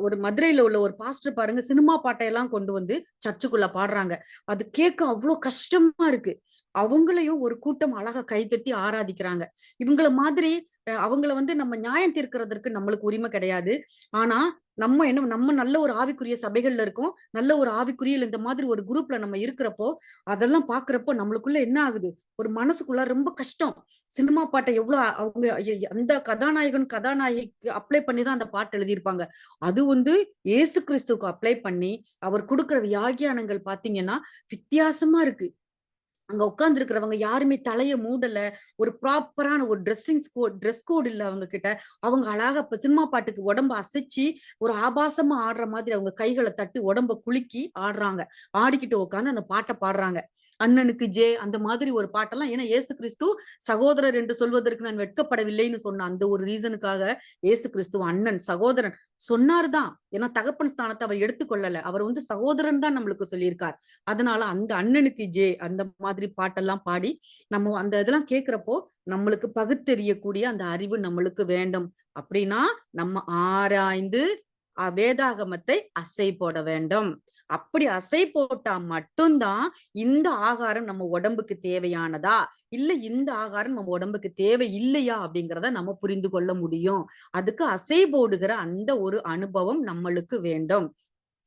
ஒரு மதுரையில உள்ள ஒரு பாஸ்டர் பாருங்க, சினிமா பாட்டையெல்லாம் கொண்டு வந்து சர்ச்சுக்குள்ள பாடுறாங்க. அது கேட்க அவ்வளவு கஷ்டமா இருக்கு. அவங்களையும் ஒரு கூட்டம் அழகா கைதட்டி ஆராதிக்கிறாங்க. இவங்கள மாதிரி அவங்கள வந்து நம்ம நியாயம் தீர்க்கிறதற்கு நம்மளுக்கு உரிமை கிடையாது. ஆனா நம்ம நல்ல ஒரு ஆவிக்குரிய சபைகள்ல இருக்கோம். நல்ல ஒரு ஆவிக்குரிய இந்த மாதிரி ஒரு குரூப்ல நம்ம இருக்கிறப்போ அதெல்லாம் பாக்குறப்போ நம்மளுக்குள்ள என்ன ஆகுது? ஒரு மனசுக்குள்ள ரொம்ப கஷ்டம். சினிமா பாட்டை எவ்வளவு அவங்க அந்த கதாநாயகிக்கு அப்ளை பண்ணிதான் அந்த பாட்டு எழுதியிருப்பாங்க. அது வந்து இயேசு கிறிஸ்துவுக்கு அப்ளை பண்ணி அவர் கொடுக்கிற வியாக்கியானங்கள் பாத்தீங்கன்னா வித்தியாசமா இருக்கு. அங்க உட்கார்ந்து இருக்கிறவங்க யாருமே தலைய மூடல. ஒரு ப்ராப்பரான ஒரு ட்ரெஸ் கோட் இல்ல அவங்க கிட்ட. அவங்க அழகா சினிமா பாட்டுக்கு உடம்ப அசைச்சு ஒரு ஆபாசமா ஆடுற மாதிரி அவங்க கைகளை தட்டி உடம்ப குலுக்கி ஆடுறாங்க. ஆடிக்கிட்டு உட்கார்ந்து அந்த பாட்டை பாடுறாங்க. அண்ணனுக்கு ஜே அந்த மாதிரி ஒரு பாட்டெல்லாம். ஏன்னா இயேசு கிறிஸ்து சகோதரர் என்று சொல்வதற்கு நான் வெட்கப்படவில்லைன்னு சொன்ன அந்த ஒரு ரீசனுக்காக இயேசு கிறிஸ்து அண்ணன் சகோதரன் சொன்னாருதான். ஏன்னா தகப்பன் ஸ்தானத்தை அவர் எடுத்துக்கொள்ளல. அவர் வந்து சகோதரன் தான் நம்மளுக்கு சொல்லியிருக்கார். அதனால அந்த அண்ணனுக்கு ஜே அந்த மாதிரி பாட்டெல்லாம் பாடி நம்ம அந்த இதெல்லாம் கேட்கிறப்போ நம்மளுக்கு பகுத்தெறியக்கூடிய அந்த அறிவு நம்மளுக்கு வேண்டும். அப்படின்னா நம்ம ஆராய்ந்து வேதாகமத்தை அசை போட வேண்டும். அப்படி அசை போட்டா மட்டும்தான் இந்த ஆகாரம் நம்ம உடம்புக்கு தேவையானதா இல்ல இந்த ஆகாரம் நம்ம உடம்புக்கு தேவை இல்லையா அப்படிங்கிறத நம்ம புரிந்து கொள்ள முடியும். அதுக்கு அசை போடுகிற அந்த ஒரு அனுபவம் நம்மளுக்கு வேண்டும்.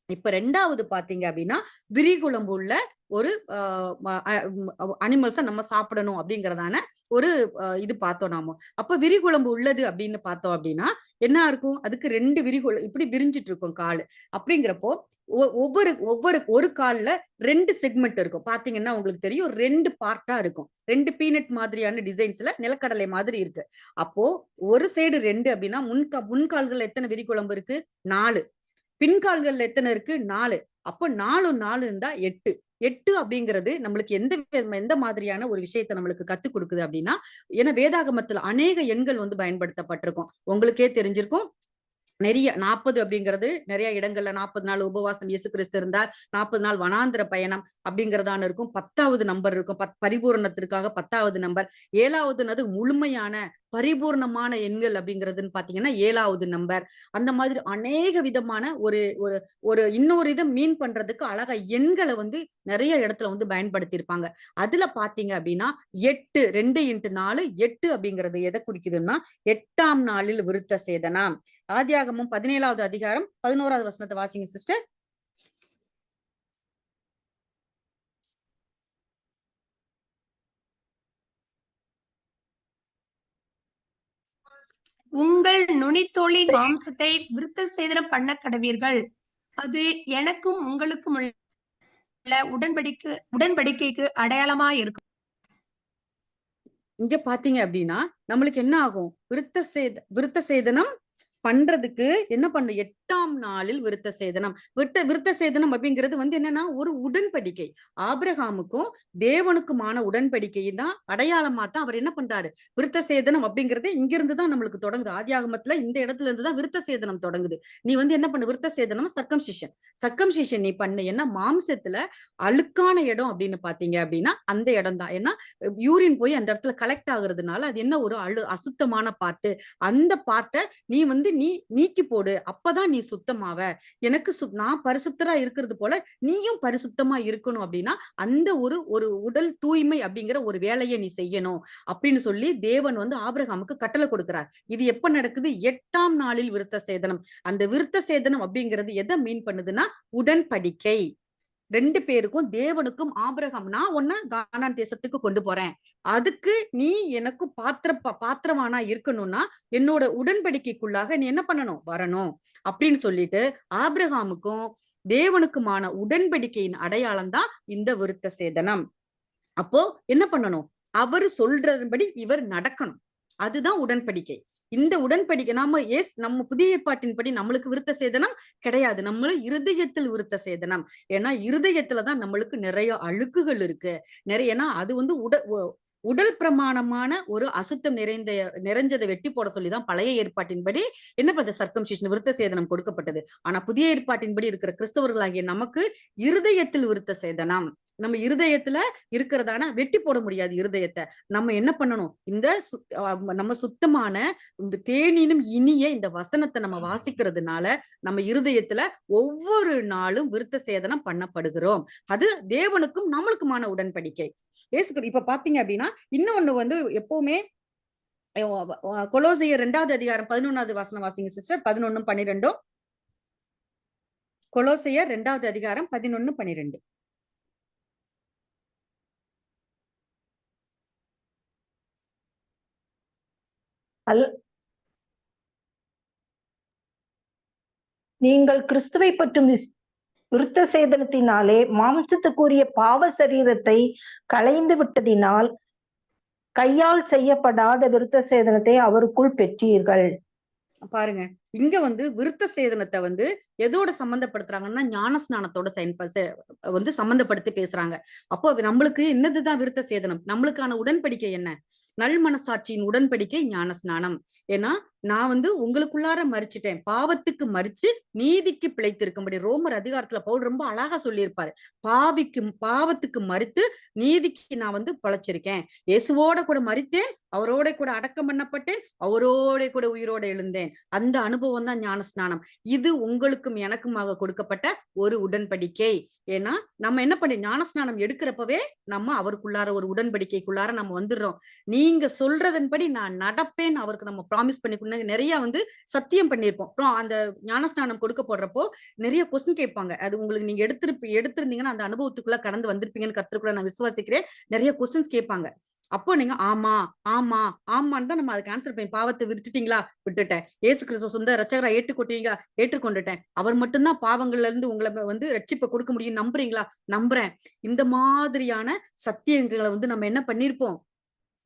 இப்ப 2வது பாத்தீங்க அப்படின்னா விரிகுளம்பு உள்ள ஒரு அனிமல்ஸ நம்ம சாப்பிடணும் அப்படிங்கறதான ஒரு இது பார்த்தோம் நாம. அப்ப விரிகுளம்பு உள்ளது அப்படின்னு பார்த்தோம் அப்படின்னா என்ன இருக்கும், அதுக்கு 2 இப்படி விரிஞ்சிட்டு இருக்கும் காலு. அப்படிங்கிறப்போ ஒவ்வொரு ஒவ்வொரு ஒரு கால்ல 2 செக்மெண்ட் இருக்கும். பாத்தீங்கன்னா உங்களுக்கு தெரியும் 2 பார்ட்டா இருக்கும். 2 பீனட் மாதிரியான டிசைன்ஸ்ல நிலக்கடலை மாதிரி இருக்கு. அப்போ ஒரு சைடு 2 அப்படின்னா முன்கால்கள் எத்தனை விரிகுளம்பு இருக்கு? 4. பின்கால்கள்ல எத்தனை இருக்கு? 4. அப்போ 4 4 இருந்தா 8. 8 அப்படிங்கிறது நம்மளுக்கு எந்த மாதிரியான ஒரு விஷயத்தை நம்மளுக்கு கத்துக் கொடுக்குது அப்படின்னா, ஏன்னா வேதாகமத்துல அநேக எண்கள் வந்து பயன்படுத்தப்பட்டிருக்கும். உங்களுக்கே தெரிஞ்சிருக்கும். நிறைய 40 அப்படிங்கிறது நிறைய இடங்கள்ல 40 நாள் உபவாசம் இயேசு கிறிஸ்து இருந்தார். 40 நாள் வனாந்திர பயணம் அப்படிங்கறதான இருக்கும். 10வது நம்பர் இருக்கும். பரிபூரணத்திற்காக 10வது நம்பர். 7வது முழுமையான பரிபூர்ணமான எண்கள் அப்படிங்கிறதுன்னு பாத்தீங்கன்னா 7வது நம்பர். அந்த மாதிரி அநேக விதமான ஒரு ஒரு ஒரு இன்னொரு இதை மீன் பண்றதுக்கு அழகா எண்களை வந்து நிறைய இடத்துல வந்து பயன்படுத்தி இருப்பாங்க. அதுல பாத்தீங்க அப்படின்னா 8 2x4 8 அப்படிங்கிறது எதை குறிக்குதுன்னா 8ஆம் நாளில் விருத்த சேதனம். ஆதியாகமம் 17வது அதிகாரம் 11வது வசனத்தை வாசிங்க சிஸ்டர். உங்கள் நுனித்தோலின் மாம்சத்தை விருத்த சேதனம் பண்ண கடவீர்கள். அது எனக்கும் உங்களுக்கும் உள்ள உடன்படிக்கைக்கு அடையாளமா இருக்கும். இங்க பாத்தீங்க அப்படின்னா நம்மளுக்கு என்ன ஆகும், விருத்த சேதனம் பண்றதுக்கு என்ன பண்ண 8ஆம் நாளில் விருத்த சேதனம். விருத்த சேதனம் அப்படிங்கிறது வந்து என்னன்னா ஒரு உடன்படிக்கை. ஆபிரகாமுக்கும் தேவனுக்குமான உடன்படிக்கை தான் அடையாளமா தான் அவர் என்ன பண்றாரு, விருத்த சேதனம் அப்படிங்கிறது இங்கிருந்து தான் நம்மளுக்கு தொடங்குது. ஆதியாகமத்துல இந்த இடத்துல இருந்து தான் விருத்த சேதனம் தொடங்குது. நீ வந்து என்ன பண்ணு, விருத்த சேதனம் சர்க்கம்சிஷன் நீ பண்ணு. ஏன்னா மாம்சத்துல அழுக்கான இடம் அப்படின்னு பாத்தீங்க அப்படின்னா அந்த இடம் தான். ஏன்னா யூரின் போய் அந்த இடத்துல கலெக்ட் ஆகுறதுனால அது என்ன ஒரு அசுத்தமான பார்ட்டு. அந்த பார்ட்டை நீ வந்து நீ நீக்கி போடு. அப்பதான் நீ சுத்தமாவ. எனக்கு நான் பரிசுத்தரா இருக்கிறது போல நீயும் பரிசுத்தமா இருக்கணும் அப்படின்னா அந்த ஒரு ஒரு உடல் தூய்மை அப்படிங்கிற ஒரு வேலையை நீ செய்யணும் அப்படின்னு சொல்லி தேவன் வந்து ஆபிரகாமுக்கு கட்டளை கொடுக்கிறார். இது எப்ப நடக்குது? 8ஆம் நாளில் விருத்த சேதனம். அந்த விருத்த சேதனம் அப்படிங்கிறது எதை மீன் பண்ணுதுன்னா உடன்படிக்கை. 2 பேருக்கும் தேவனுக்கும் ஆபிரகாம், நான் உன்னை கானான் தேசத்துக்கு கொண்டு போறேன், அதுக்கு நீ எனக்கு பாத்திரவானா இருக்கணும்னா என்னோட உடன்படிக்கைக்குள்ளாக நீ என்ன பண்ணணும், வரணும் அப்படின்னு சொல்லிட்டு ஆபிரகாமுக்கும் தேவனுக்குமான உடன்படிக்கையின் அடையாளம் தான் இந்த விருத்த சேதனம். அப்போ என்ன பண்ணணும், அவர் சொல்றபடி இவர் நடக்கணும். அதுதான் உடன்படிக்கை. இந்த உடன்படிக்கை நம்ம புதிய ஏற்பாட்டின்படி நம்மளுக்கு விருத்த சேதனம் கிடையாது. நம்ம இருதயத்தில் விருத்த சேதனம். ஏன்னா இருதயத்துலதான் நம்மளுக்கு நிறைய அழுக்குகள் இருக்கு. ஏன்னா அது வந்து உடல் பிரமாணமான ஒரு அசுத்தம் நிறைஞ்சதை வெட்டி போட சொல்லிதான் பழைய ஏற்பாட்டின்படி என்ன பண்ணது, சர்க்கம்சிஷன் விருத்த சேதனம் கொடுக்கப்பட்டது. ஆனா புதிய ஏற்பாட்டின்படி இருக்கிற கிறிஸ்தவர்களாகிய நமக்கு இருதயத்தில் விருத்த சேதனம். நம்ம இருதயத்துல இருக்கிறதான வெட்டி போட முடியாது. இருதயத்தை நம்ம என்ன பண்ணணும், இந்த நம்ம சுத்தமான தேனினும் இனிய இந்த வசனத்தை நம்ம வாசிக்கிறதுனால நம்ம இருதயத்துல ஒவ்வொரு நாளும் விருத்த சேதனம் பண்ணப்படுகிறோம். அது தேவனுக்கும் நம்மளுக்குமான உடன்படிக்கை. இப்ப பாத்தீங்க அப்படின்னா இன்னொன்னு வந்து எப்பவுமே கொலோசையர் 2வது அதிகாரம் 11வது வசனம் வாசிங்க சிஸ்டர். 11 12. கொலோசையர் 2வது அதிகாரம் 11 12. நீங்கள் கிறிஸ்துவை பற்றும் விருத்த சேதனத்தினாலே மாம்சத்துக்குரிய பாவ சரீரத்தை களைந்து விட்டதினால் கையால் செய்யப்படாத விருத்த சேதனத்தை அவருக்குள் பெற்றீர்கள். பாருங்க, இங்க வந்து விருத்த சேதனத்தை வந்து எதோட சம்பந்தப்படுத்துறாங்கன்னா ஞானஸ்நானத்தோட வந்து சம்பந்தப்படுத்தி பேசுறாங்க. அப்போ நம்மளுக்கு என்னதுதான் விருத்த சேதனம்? நம்மளுக்கான உடன்படிக்கை என்ன? நல் மனசாட்சியின் உடன்படிக்கை ஞானஸ்நானம். ஏன்னா நான் வந்து உங்களுக்குள்ளார மறிச்சிட்டேன், பாவத்துக்கு மறிச்சு நீதிக்கு பிழைத்திருக்கும்படி ரோமர் அதிகாரத்துல பவுல் ரொம்ப அழகா சொல்லியிருப்பாரு. பாவத்துக்கு மறித்து நீதிக்கு நான் வந்து பழைச்சிருக்கேன். இயேசுவோட கூட மறித்தேன், அவரோட கூட அடக்கம் பண்ணப்பட்டேன், அவரோட கூட உயிரோட எழுந்தேன். அந்த அனுபவம் தான் ஞானஸ்நானம். இது உங்களுக்கும் எனக்குமாக கொடுக்கப்பட்ட ஒரு உடன்படிக்கை. ஏன்னா நம்ம என்ன பண்ணி ஞானஸ்நானம் எடுக்கிறப்பவே நம்ம அவருக்குள்ளார ஒரு உடன்படிக்கைக்குள்ளார நம்ம வந்துடுறோம். நீங்க சொல்றதன்படி நான் நடப்பேன் அவருக்கு நம்ம ப்ராமிஸ் பண்ணிக்கணும். நிறைய வந்து சத்தியம் பண்ணியிருப்போம். அப்புறம் அந்த ஞானஸ்நானம் கொடுக்க போடுறப்போ நிறைய கொஸ்டின் கேட்பாங்க. அது உங்களுக்கு நீங்க எடுத்திருந்தீங்கன்னா அந்த அனுபவத்துக்குள்ள கடந்து வந்திருப்பீங்கன்னு கர்த்தருக்குள்ள நான் விசுவாசிக்கிறேன். நிறைய கொஸ்டின்ஸ் கேட்பாங்க. அப்போ நீங்க ஆமா ஆமா ஆமான்னு தான் நம்ம அதுக்கு ஆன்சர் பண்ணி, பாவத்தை விட்டுட்டீங்களா? விட்டுட்டேன். இயேசு கிறிஸ்துவ சொந்த ரட்சகரா ஏற்றுக்கொண்டீங்களா? ஏற்றுக்கொண்டுட்டேன். அவர் மட்டும்தான் பாவங்கள்ல இருந்து உங்களை வந்து ரட்சிப்பை கொடுக்க முடியும் நம்புறீங்களா? நம்புறேன். இந்த மாதிரியான சத்தியங்களை வந்து நம்ம என்ன பண்ணிருப்போம்?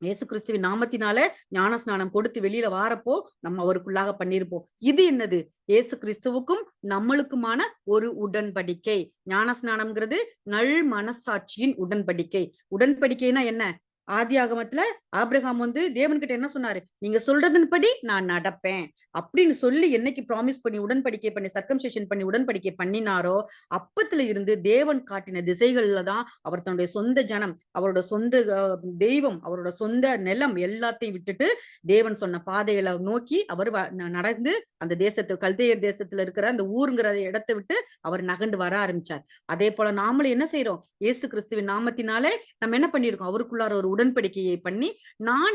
இயேசு கிறிஸ்துவின் நாமத்தினால ஞானஸ்நானம் கொடுத்து வெளியில வாரப்போ நம்ம அவருக்குள்ளாக பண்ணிருப்போம். இது என்னது? இயேசு கிறிஸ்துவுக்கும் நம்மளுக்குமான ஒரு உடன்படிக்கை. ஞானஸ்நானம்ங்கிறது நல் மனசாட்சியின் உடன்படிக்கை. உடன்படிக்கைனா என்ன? ஆதியாகமத்துல ஆபிரகாம் வந்து தேவன்கிட்ட என்ன சொன்னாரு? நீங்க சொல்றதன்படி நான் நடப்பேன் அப்படின்னு சொல்லி என்னைக்கு ப்ராமிஸ் பண்ணி உடன்படிக்கை பண்ணி சர்க்கம்சேஷன் பண்ணி உடன்படிக்கை பண்ணினாரோ அப்பத்துல இருந்து தேவன் காட்டின திசைகள்ல தான் அவர் தன்னுடைய சொந்த ஜனம், அவரோட சொந்த தெய்வம், அவரோட சொந்த நிலம் எல்லாத்தையும் விட்டுட்டு தேவன் சொன்ன பாதைகளை நோக்கி அவர் நடந்து அந்த கல்தேயர் தேசத்துல இருக்கிற அந்த ஊருங்கிற இடத்தை விட்டு அவர் நகண்டு வர ஆரம்பிச்சார். அதே போல நாமளும் என்ன செய்யறோம்? இயேசு கிறிஸ்துவின் நாமத்தினாலே நம்ம என்ன பண்ணிருக்கோம்? அவருக்குள்ளார ஒரு உடன்படிக்கையை பண்ணி,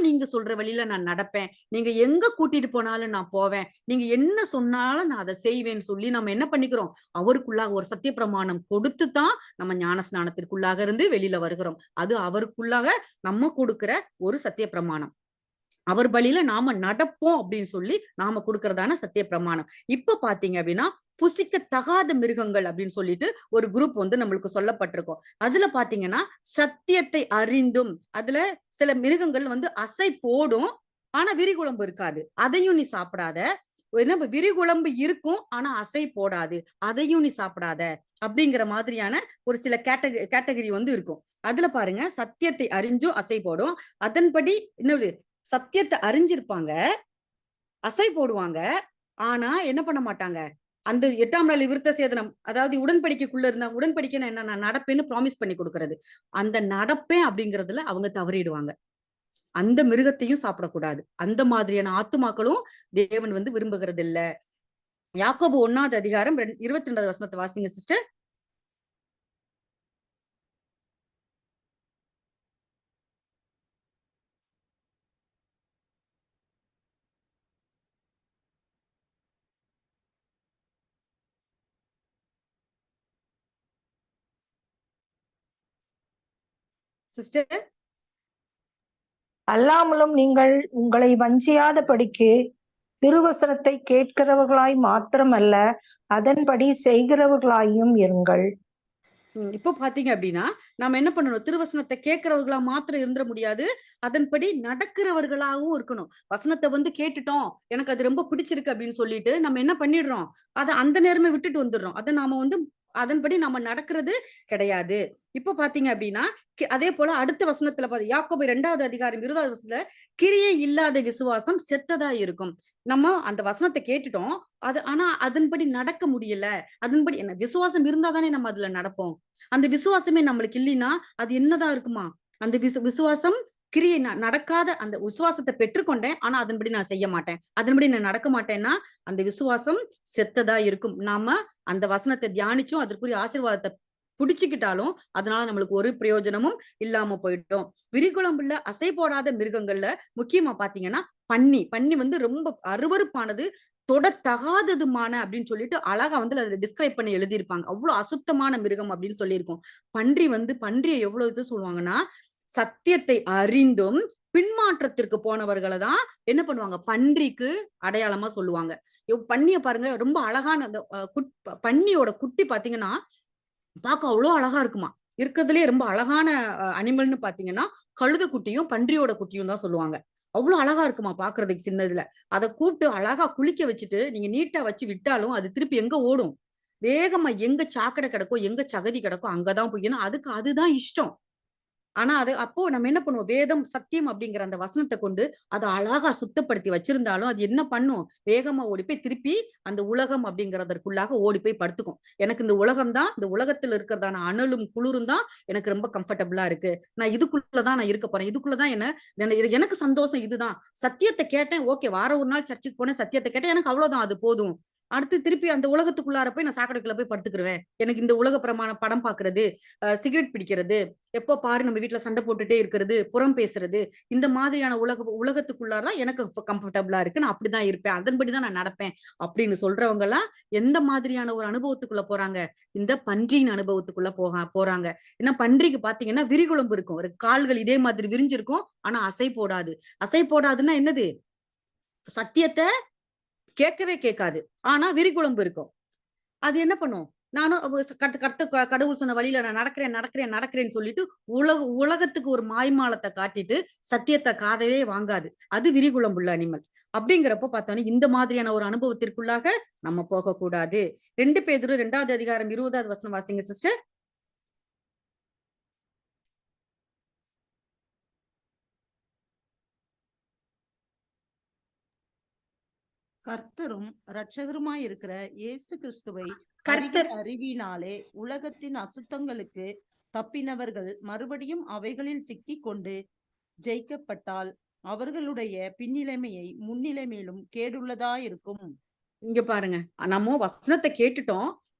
நீங்க சொல்ற வழியில நான் நடப்பேன், நீங்க எங்க கூட்டிட்டு போனாலும் நான் போவேன், நீங்க என்ன சொன்னாலும் நான் அதை செய்வேன்னு சொல்லி நம்ம என்ன பண்ணிக்கிறோம்? அவருக்குள்ளாக ஒரு சத்திய பிரமாணம் கொடுத்துதான் நம்ம ஞானஸ்நானத்திற்குள்ளாக இருந்து வெளியில வருகிறோம். அது அவருக்குள்ளாக நம்ம கொடுக்கிற ஒரு சத்திய பிரமாணம். அவர் பலியில நாம நடப்போம் அப்படின்னு சொல்லி நாம கொடுக்கறதான சத்திய பிரமாணம். இப்ப பாத்தீங்க அப்படின்னா புசிக்க தகாத மிருகங்கள் அப்படின்னு சொல்லிட்டு ஒரு குரூப் வந்து நம்மளுக்கு சொல்லப்பட்டிருக்கும். அதுல பாத்தீங்கன்னா சத்தியத்தை அறிந்தும், அதுல சில மிருகங்கள் வந்து அசை போடும், ஆனா விரிகுழம்பு இருக்காது, அதையும் நீ சாப்பிடாத. என்ன விரிகுழம்பு இருக்கும் ஆனா அசை போடாது, அதையும் நீ சாப்பிடாத அப்படிங்கிற மாதிரியான ஒரு சில கேட்டகரி வந்து இருக்கும். அதுல பாருங்க, சத்தியத்தை அறிஞ்சும் அசை போடும். அதன்படி என்னது? சத்தியத்தை அறிஞ்சிருப்பாங்க, அசை போடுவாங்க, ஆனா என்ன பண்ண மாட்டாங்க? அந்த 8ஆம் நாள் விருத்த சேதனம், அதாவது உடன்படிக்கைக்குள்ள இருந்தா, உடன்படிக்கைன்னா என்ன? நான் நடப்பேன்னு ப்ராமிஸ் பண்ணி கொடுக்கறது. அந்த நடப்பேன் அப்படிங்கறதுல அவங்க தவறிடுவாங்க. அந்த மிருகத்தையும் சாப்பிடக்கூடாது. அந்த மாதிரியான ஆத்துமாக்களும் தேவன் வந்து விரும்புகிறது இல்ல. யாக்கோபு 1வது அதிகாரம் 22வது வசனத்தை வாசிங்க சிஸ்டர். சிஸ்டர், அல்லாமலும் நீங்கள் உங்களை வஞ்சியாதபடிக்கு திருவசனத்தை கேட்கிறவர்களாய் மாத்திரமல்ல, அதன்படி செய்கிறவர்களாயும் இருங்கள். இப்போ பாத்தீங்க அப்படின்னா நாம என்ன பண்ணணும்? திருவசனத்தை கேட்கிறவர்களா மாத்திரம் இருந்துட முடியாது, அதன்படி நடக்கிறவர்களாகவும் இருக்கணும். வசனத்தை வந்து கேட்டுட்டோம், எனக்கு அது ரொம்ப பிடிச்சிருக்கு அப்படின்னு சொல்லிட்டு நம்ம என்ன பண்ணிடுறோம்? அதை அந்த நேரமே விட்டுட்டு வந்துடுறோம். அதை நாம வந்து அதன்படி நம்ம நடக்கிறது கிடையாது. இப்ப பாத்தீங்க அப்படின்னா அதே போல அடுத்த வசனத்துல யாக்கோபு 2வது அதிகாரம் 20வது வசனத்துல கிரியை இல்லாத விசுவாசம் செத்ததா இருக்கும். நம்ம அந்த வசனத்தை கேட்டுட்டோம், ஆனா அதன்படி நடக்க முடியல. அதன்படி என்ன? விசுவாசம் இருந்தாதானே நம்ம அதுல நடப்போம். அந்த விசுவாசமே நம்மளுக்கு இல்லைன்னா அது என்னதான் இருக்குமா? அந்த விசுவாசம் கிரியை நடக்காத அந்த விசுவாசத்தை பெற்றுக்கொண்டேன், ஆனா அதன்படி நான் செய்ய மாட்டேன், அதன்படி நான் நடக்க மாட்டேன்னா அந்த விசுவாசம் செத்ததா இருக்கும். நாம அந்த வசனத்தை தியானிச்சும் அதற்குரிய ஆசீர்வாதத்தை புடிச்சுக்கிட்டாலும் அதனால நம்மளுக்கு ஒரு பிரயோஜனமும் இல்லாம போயிட்டோம். விரிகுழம்புல அசை போடாத மிருகங்கள்ல முக்கியமா பாத்தீங்கன்னா பன்னி வந்து ரொம்ப அருவருப்பானது, தொடத்தகாததுமான அப்படின்னு சொல்லிட்டு அழகா வந்து அதுல டிஸ்கிரைப் பண்ணி எழுதியிருப்பாங்க. அவ்வளவு அசுத்தமான மிருகம் அப்படின்னு சொல்லியிருக்கோம். பன்றியை எவ்வளவு இது சொல்லுவாங்கன்னா, சத்தியத்தை அறிந்தும் பின்மாற்றத்திற்கு போனவர்களை தான் என்ன பண்ணுவாங்க? பன்றிக்கு அடையாளமா சொல்லுவாங்க. பன்னிய பாருங்க, ரொம்ப அழகான அந்த பன்னியோட குட்டி பாத்தீங்கன்னா பார்க்க அவ்வளவு அழகா இருக்குமா. இருக்கிறதுலயே ரொம்ப அழகான அனிமல்னு பாத்தீங்கன்னா கழுத குட்டியும் பன்றியோட குட்டியும் தான் சொல்லுவாங்க. அவ்வளவு அழகா இருக்குமா பாக்குறதுக்கு சின்னதுல. அதை கூப்பிட்டு அழகா குளிக்க வச்சுட்டு நீங்க நீட்டா வச்சு விட்டாலும் அது திருப்பி எங்க ஓடும்? வேகமா எங்க சாக்கடை கிடக்கோ, எங்க சகதி கிடக்கோ அங்கதான் போய், ஏன்னா அதுக்கு அதுதான் இஷ்டம். ஆனா அது அப்போ நம்ம என்ன பண்ணுவோம்? வேதம் சத்தியம் அப்படிங்கிற அந்த வசனத்தை கொண்டு அதை அழகா சுத்தப்படுத்தி வச்சிருந்தாலும் அது என்ன பண்ணும்? வேகமா ஓடி போய் திருப்பி அந்த உலகம் அப்படிங்கிறதற்குள்ளாக ஓடி போய் படுத்துக்கும். எனக்கு இந்த உலகம் தான், இந்த உலகத்துல இருக்கிறதான அனலும் குளிரும் தான் எனக்கு ரொம்ப கம்ஃபர்டபுளா இருக்கு, நான் இதுக்குள்ளதான் நான் இருக்க போறேன், இதுக்குள்ளதான் எனக்கு சந்தோஷம், இதுதான். சத்தியத்தை கேட்டேன், ஓகே, வார ஒரு நாள் சர்ச்சுக்கு போனேன், சத்தியத்தை கேட்டேன், எனக்கு அவ்வளவுதான், அது போதும். அடுத்து திருப்பி அந்த உலகத்துக்குள்ளார போய் நான் சாக்கடைக்குள்ள போய் படுத்துக்கிருவேன். எனக்கு இந்த உலக பிரமாண படம் பாக்குறது, சிகரெட் பிடிக்கிறது, எப்போ பாரு நம்ம வீட்டுல சண்டை போட்டுட்டே இருக்கிறது, புறம் பேசுறது, இந்த மாதிரியான உலகத்துக்குள்ளார எனக்கு கம்ஃபர்டபுளா இருக்கு, நான் அப்படிதான் இருப்பேன், அதன்படிதான் நான் நடப்பேன் அப்படின்னு சொல்றவங்க எல்லாம் எந்த மாதிரியான ஒரு அனுபவத்துக்குள்ள போறாங்க? இந்த பன்றியின் அனுபவத்துக்குள்ள போறாங்க. ஏன்னா பன்றிக்கு பாத்தீங்கன்னா விரிகுளம்பு இருக்கும், ஒரு கால்கள் இதே மாதிரி விரிஞ்சிருக்கும், ஆனா அசை போடாது. அசை போடாதுன்னா என்னது? சத்தியத்தை கேட்கவே கேட்காது, ஆனா விரிகுளம்பு இருக்கும். அது என்ன பண்ணும்? நானும் கடவுள் சொன்ன வழியில நான் நடக்கிறேன்னு சொல்லிட்டு உலகத்துக்கு ஒரு மாய்மாலத்தை காட்டிட்டு சத்தியத்தை காதவே வாங்காது. அது விரிகுளம்புள்ள அனிமல். அப்படிங்கிறப்போ பார்த்தோன்னா இந்த மாதிரியான ஒரு அனுபவத்திற்குள்ளாக நம்ம போகக்கூடாது. 2 பேதுரு 2வது அதிகாரம் 20வது வசனம் வாசிங்க சிஸ்டர். கர்த்தரும் இரட்சகருமாயிருக்கிற இயேசு கிறிஸ்துவை கர்த்தர் அறிவினாலே உலகத்தின் அசுத்தங்களுக்கு தப்பினவர்கள் மறுபடியும் அவைகளில் சிக்கிக் கொண்டு ஜெயிக்கப்பட்டால் அவர்களுடைய பின்னிலைமையை முன்னிலைமையிலும் கேடுள்ளதாயிருக்கும். இங்க பாருங்க, நம்ம வசனத்தை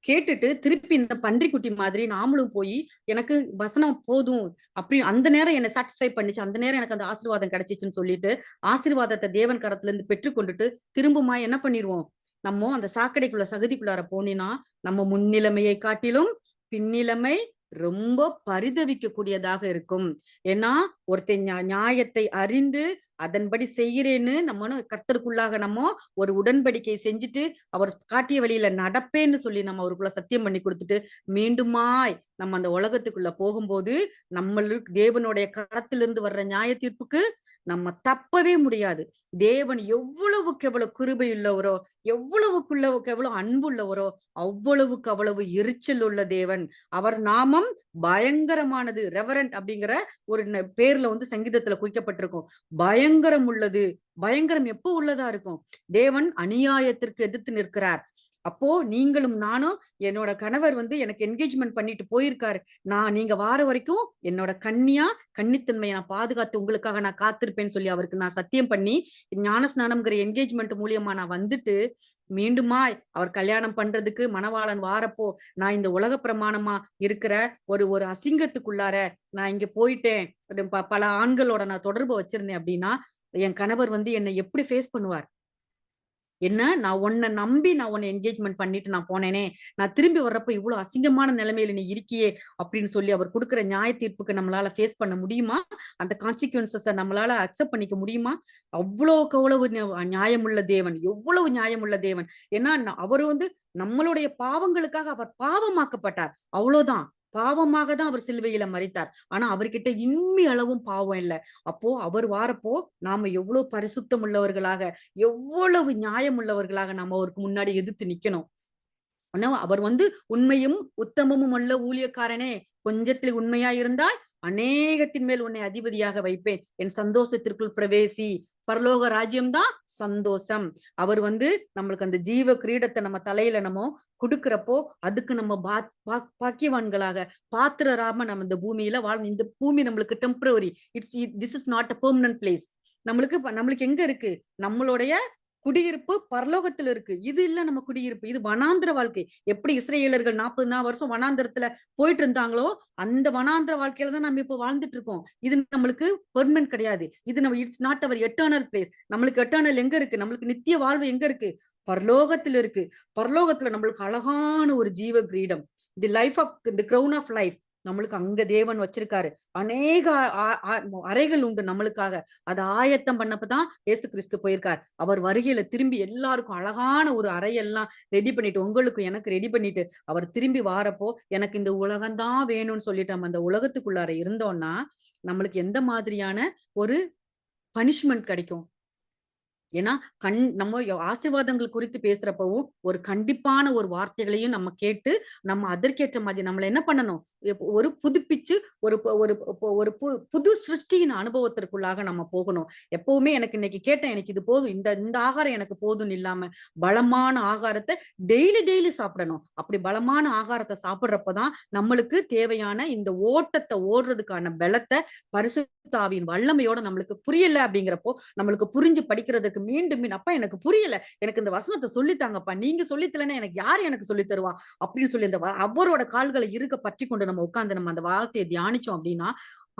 கேட்டுட்டு திருப்பி இந்த பன்றிக்குட்டி மாதிரி நாமளும் போய் எனக்கு வசனம் போதும் அப்படி அந்த நேரம் என்னை சாட்டிஸ்ஃபை பண்ணிச்சு, அந்த நேரம் எனக்கு அந்த ஆசீர்வாதம் கிடைச்சிச்சுன்னு சொல்லிட்டு ஆசீர்வாதத்தை தேவன் கரத்துல இருந்து பெற்றுக்கொண்டுட்டு திரும்புமா என்ன பண்ணிடுவோம்? நம்ம அந்த சாக்கடைக்குள்ள சகதிக்குள்ளார போனீங்கன்னா நம்ம முன்னிலைமையை காட்டிலும் பின்னிலைமை ரொம்ப பரிதவிக்க கூடியதாக இருக்கும். ஏன்னா ஒருத்தன் நியாயத்தை அறிந்து அதன்படி செய்கிறேன்னு நம்ம கர்த்தருக்குள்ளாக நம்ம ஒரு உடன்படிக்கை செஞ்சுட்டு அவர் காட்டிய வழியில நடப்பேன்னு சொல்லி நம்ம அவருக்குள்ள சத்தியம் பண்ணி கொடுத்துட்டு மீண்டுமாய் நம்ம அந்த உலகத்துக்குள்ள போகும்போது நம்மளுக்கு தேவனுடைய கரத்திலிருந்து வர்ற நியாய தீர்ப்புக்கு நம்ம தப்பவே முடியாது. தேவன் எவ்வளவுக்கு எவ்வளவு கிருபை உள்ளவரோ, எவ்வளவுக்கு எவ்வளவு அன்புள்ளவரோ அவ்வளவுக்கு அவ்வளவு எரிச்சல் உள்ள தேவன். அவர் நாமம் பயங்கரமானது. ரெவரண்ட் அப்படிங்கிற ஒரு பேர்ல சங்கீதத்துல குறிக்கப்பட்டிருக்கும். பயங்கரம் உள்ளது. பயங்கரம் எப்போ உள்ளதா இருக்கும்? தேவன் அநியாயத்திற்கு எதிர்த்து நிற்கிறார். அப்போ நீங்களும் நானும், என்னோட கணவர் எனக்கு என்கேஜ்மெண்ட் பண்ணிட்டு போயிருக்காரு, நீங்க வார வரைக்கும் என்னோட கன்னித்தன்மையை நான் பாதுகாத்து உங்களுக்காக நான் காத்திருப்பேன்னு சொல்லி அவருக்கு நான் சத்தியம் பண்ணி ஞானஸ்நானம்ங்கிற என்கேஜ்மெண்ட் மூலியமா நான் வந்துட்டு மீண்டுமாய் அவர் கல்யாணம் பண்றதுக்கு மணவாளன் வாரப்போ நான் இந்த உலக பிரமாணமா இருக்கிற ஒரு அசிங்கத்துக்குள்ளார நான் இங்க போயிட்டேன், பல ஆண்களோட நான் தொடர்பு வச்சிருந்தேன் அப்படின்னா என் கணவர் என்னை எப்படி ஃபேஸ் பண்ணுவார்? என்ன, நான் உன்னை நம்பி நான் உன்னை என்கேஜ்மெண்ட் பண்ணிட்டு நான் போனேனே, நான் திரும்பி வர்றப்ப இவ்வளவு அசிங்கமான நிலைமையில நீ இருக்கியே அப்படின்னு சொல்லி அவர் கொடுக்குற நியாய தீர்ப்புக்கு நம்மளால ஃபேஸ் பண்ண முடியுமா? அந்த கான்சிக்வன்சஸ நம்மளால அக்செப்ட் பண்ணிக்க முடியுமா? அவ்வளவுக்கு அவ்வளவு நியாயமுள்ள தேவன், எவ்வளவு நியாயமுள்ள தேவன். ஏன்னா அவர் நம்மளுடைய பாவங்களுக்காக அவர் பாவமாக்கப்பட்டார், அவ்வளவுதான். பாவமாக தான் அவர் சிலுவையில மரித்தார். ஆனா அவர்கிட்ட இம்மி அளவும் பாவம் இல்லை. அப்போ அவர் வாரப்போ நாம எவ்வளவு பரிசுத்தம் உள்ளவர்களாக, எவ்வளவு நியாயம் உள்ளவர்களாக நாம அவருக்கு முன்னாடி எதிர்த்து நிக்கணும். ஆனா அவர் உண்மையும் உத்தமமும் உள்ள ஊழியக்காரனே, கொஞ்சத்தில் உண்மையா இருந்தால் அநேகத்தின் மேல் உன்னை அதிபதியாக வைப்பேன், என் சந்தோஷத்திற்குள் பிரவேசி. பரலோக ராஜ்யம்தான் சந்தோஷம். அவர் நம்மளுக்கு அந்த ஜீவ கிரீடத்தை நம்ம தலையில நம்ம கொடுக்கிறப்போ அதுக்கு நம்ம பாக்கியவான்களாக பாத்திரராம நம்ம இந்த பூமியில வாழணும். இந்த பூமி நம்மளுக்கு temporary, this is not a permanent place. நம்மளுக்கு எங்க இருக்கு? நம்மளுடைய குடியிருப்பு பரலோகத்துல இருக்கு. இது இல்ல நம்ம குடியிருப்பு, இது வனாந்திர வாழ்க்கை. எப்படி இஸ்ரேலர்கள் 40 வருஷம் வனாந்திரத்துல போயிட்டு இருந்தாங்களோ அந்த வனாந்திர வாழ்க்கையில தான் நம்ம இப்ப வாழ்ந்துட்டு இருக்கோம். இது நம்மளுக்கு பெர்மனன்ட் கிடையாது. இது நம்ம it's not our eternal place. நம்மளுக்கு எட்டர்னல் எங்க இருக்கு? நம்மளுக்கு நித்திய வாழ்வு எங்க இருக்கு? பரலோகத்துல இருக்கு. பரலோகத்துல நம்மளுக்கு அழகான ஒரு ஜீவ கிரீடம், the life of the crown of life நம்மளுக்கு அங்க தேவன் வச்சிருக்காரு. அநேக அறைகள் உண்டு நம்மளுக்காக. அதை ஆயத்தம் பண்ணப்பதான் இயேசு கிறிஸ்து போயிருக்கார். அவர் வருகையில திரும்பி எல்லாருக்கும் அழகான ஒரு அறையெல்லாம் ரெடி பண்ணிட்டு, உங்களுக்கும் எனக்கு ரெடி பண்ணிட்டு அவர் திரும்பி வாரப்போ எனக்கு இந்த உலகம்தான் வேணும்னு சொல்லிட்டு நம்ம அந்த உலகத்துக்குள்ளார இருந்தோம்னா நம்மளுக்கு எந்த மாதிரியான ஒரு பனிஷ்மெண்ட் கிடைக்கும்? ஏன்னா நம்ம ஆசீர்வாதங்கள் குறித்து பேசுறப்பவும் ஒரு கண்டிப்பான ஒரு வார்த்தைகளையும் நம்ம கேட்டு நம்ம அதற்கேற்ற மாதிரி நம்மள என்ன பண்ணணும்? ஒரு புதுப்பிச்சு ஒரு புது சிருஷ்டியின் அனுபவத்திற்குள்ளாக நம்ம போகணும். எப்பவுமே எனக்கு இன்னைக்கு கேட்டேன், எனக்கு இது போதும், இந்த ஆகாரம் எனக்கு போதும்னு இல்லாம பலமான ஆகாரத்தை டெய்லி சாப்பிடணும். அப்படி பலமான ஆகாரத்தை சாப்பிடுறப்பதான் நம்மளுக்கு தேவையான இந்த ஓட்டத்தை ஓடுறதுக்கான பலத்தை பரிசுத்த ஆவியின் வல்லமையோட நம்மளுக்கு புரியல அப்படிங்கிறப்போ நம்மளுக்கு புரிஞ்சு படிக்கிறதுக்கு எனக்கு மீண்டும் அப்பா எனக்கு புரியல, எனக்கு இந்த வசனத்தை சொல்லித்தாங்கப்பா, நீங்க சொல்லித்தலன்னா எனக்கு யாரு எனக்கு சொல்லி தருவா அப்படின்னு சொல்லி அவரோட கால்களை இருக்க பற்றி கொண்டு நம்ம உட்கார்ந்து நம்ம அந்த வார்த்தையை தியானிச்சோம் அப்படின்னா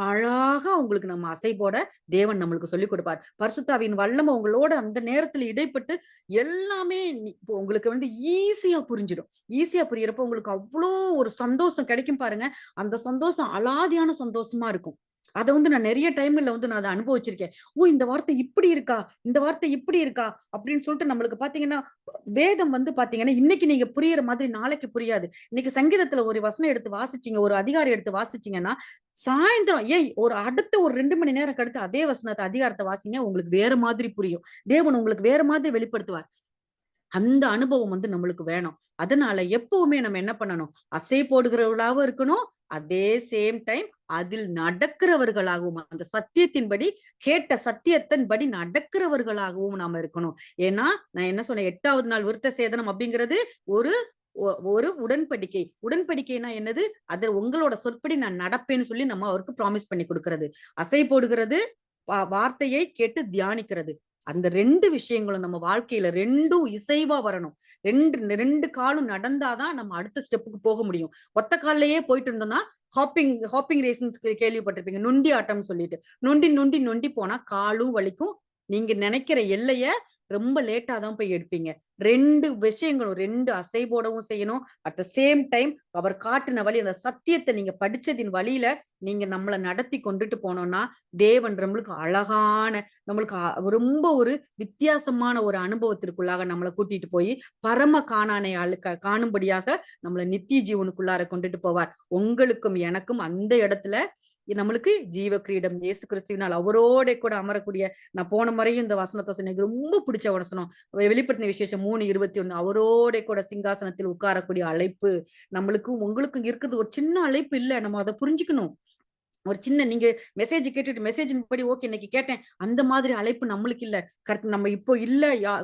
அழகா உங்களுக்கு நம்ம அசை போட தேவன் நம்மளுக்கு சொல்லிக் கொடுப்பார். பரிசுத்தாவின் வல்லமை உங்களோட அந்த நேரத்துல இடைப்பட்டு எல்லாமே இப்போ உங்களுக்கு ஈஸியா புரிஞ்சிடும். ஈஸியா புரியறப்ப உங்களுக்கு அவ்வளோ ஒரு சந்தோஷம் கிடைக்கும் பாருங்க. அந்த சந்தோஷம் அலாதியான சந்தோஷமா இருக்கும். அத நான் நிறைய டைம்ல நான் அதை அனுபவிச்சிருக்கேன். ஓ, இந்த வார்த்தை இப்படி இருக்கா, இந்த வார்த்தை இப்படி இருக்கா அப்படின்னு சொல்லிட்டு நம்மளுக்கு பாத்தீங்கன்னா வேதம் பாத்தீங்கன்னா இன்னைக்கு நீங்க புரியுற மாதிரி நாளைக்கு புரியாது. இன்னைக்கு சங்கீதத்துல ஒரு வசனம் எடுத்து வாசிச்சீங்க, ஒரு அதிகாரம் எடுத்து வாசிச்சீங்கன்னா சாயந்தரம் ஒரு அடுத்த ஒரு 2 மணி நேரம் கடுத்து அதே வசனத்தை அதிகாரத்தை வாசிங்க, உங்களுக்கு வேற மாதிரி புரியும். தேவன் உங்களுக்கு வேற மாதிரி வெளிப்படுத்துவார். அந்த அனுபவம் நம்மளுக்கு வேணும். அதனால எப்பவுமே நம்ம என்ன பண்ணணும், அசை போடுகிறவர்களாகவும் இருக்கணும், அதே சேம் டைம் அதில் நடக்கிறவர்களாகவும், அந்த சத்தியத்தின்படி கேட்ட சத்தியத்தின்படி நடக்கிறவர்களாகவும் நாம இருக்கணும். ஏன்னா நான் என்ன சொன்னேன், 8வது நாள் விருத்த சேதனம் அப்படிங்கிறது ஒரு ஒரு உடன்படிக்கை. உடன்படிக்கைனா என்னது, அது உங்களோட சொற்படி நான் நடப்பேன்னு சொல்லி நம்ம அவருக்கு ப்ராமிஸ் பண்ணி கொடுக்கிறது. அசை போடுகிறது, வார்த்தையை கேட்டு தியானிக்கிறது. அந்த 2 விஷயங்களும் நம்ம வாழ்க்கையில 2ம் இசைவா வரணும். 2 காலும் நடந்தாதான் நம்ம அடுத்த ஸ்டெப்புக்கு போக முடியும். ஒத்த கால்லயே போயிட்டு இருந்தோம்னா ஹாப்பிங் ரேஸ்ன்னு கேள்விப்பட்டிருப்பீங்க. நொண்டி ஆட்டம்னு சொல்லிட்டு நொண்டி நொண்டி நொண்டி போனா காலும் வலிக்கும். நீங்க நினைக்கிற எல்லைய ரொம்ப லேட்டா தான் போய் எடுப்பீங்க. 2 விஷயங்களும் 2 அசை போடவும் செய்யணும். அட் த சேம் டைம் அவர் காட்டின வழி, அந்த சத்தியத்தை நீங்க படிச்சதின் வழியில நீங்க நம்மள நடத்தி கொண்டுட்டு போனோம்னா தேவன் நம்மளுக்கு அழகான, நம்மளுக்கு ரொம்ப ஒரு வித்தியாசமான ஒரு அனுபவத்திற்குள்ளாக நம்மளை கூட்டிட்டு போய் பரம காணானை காணும்படியாக நம்மளை நித்திய ஜீவனுக்குள்ளார கொண்டுட்டு போவார். உங்களுக்கும் எனக்கும் அந்த இடத்துல நம்மளுக்கு ஜீவ கிரீடம் இயேசு கிறிஸ்துவினால் அவரோட கூட அமரக்கூடிய, நான் போன முறையும் இந்த வசனத்தை சொன்னேன், ரொம்ப பிடிச்ச வசனம், வெளிப்படுத்தின விசேஷம் 3:21, அவரோட கூட சிங்காசனத்தில் உட்காரக்கூடிய அழைப்பு நம்மளுக்கும் உங்களுக்கும் இருக்குது. ஒரு சின்ன அழைப்பு இல்ல, நம்ம அதை புரிஞ்சுக்கணும். ஒரு சின்ன நீங்க மெசேஜ் கேட்டுட்டு மெசேஜின் படி ஓகே இன்னைக்கு கேட்டேன், அந்த மாதிரி அழைப்பு நம்மளுக்கு இல்ல. நம்ம இப்போ இல்ல,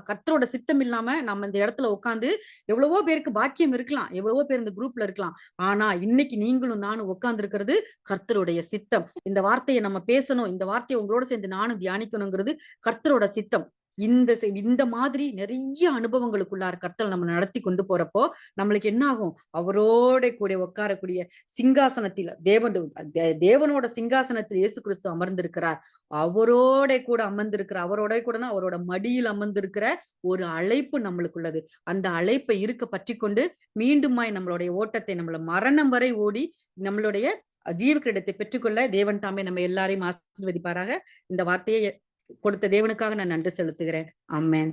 கர்த்தரோட சித்தம் இல்லாம நம்ம இந்த இடத்துல உட்காந்து எவ்வளவோ பேருக்கு பாக்கியம் இருக்கலாம், எவ்வளவோ பேர் இந்த குரூப்ல இருக்கலாம். ஆனா இன்னைக்கு நீங்களும் நானும் உட்கார்ந்து இருக்கிறது கர்த்தருடைய சித்தம். இந்த வார்த்தையை நம்ம பேசணும், இந்த வார்த்தையை உங்களோட சேர்ந்து நானும் தியானிக்கணுங்கிறது கர்த்தரோட சித்தம். இந்த மாதிரி நிறைய அனுபவங்களுக்குள்ளார கர்த்தர் நம்ம நடத்தி கொண்டு போறப்போ நம்மளுக்கு என்ன ஆகும், அவரோட கூட உட்காரக்கூடிய சிங்காசனத்தில் தேவனோட சிங்காசனத்தில் இயேசு கிறிஸ்து அமர்ந்திருக்கிறார். அவரோட கூட அமர்ந்திருக்கிற, அவரோட கூடனா அவரோட மடியில் அமர்ந்திருக்கிற ஒரு அழைப்பு நம்மளுக்குள்ளது. அந்த அழைப்பை இருக்க பற்றி கொண்டு மீண்டுமாய் நம்மளுடைய ஓட்டத்தை நம்மள மரணம் வரை ஓடி நம்மளுடைய ஜீவ கிரீடத்தை பெற்றுக்கொள்ள தேவன் தாமே நம்ம எல்லாரையும் ஆசீர்வதிப்பாராக. இந்த வார்த்தையை கொடுத்த தேவனுக்காக நான் நன்றி செலுத்துகிறேன். ஆமென்.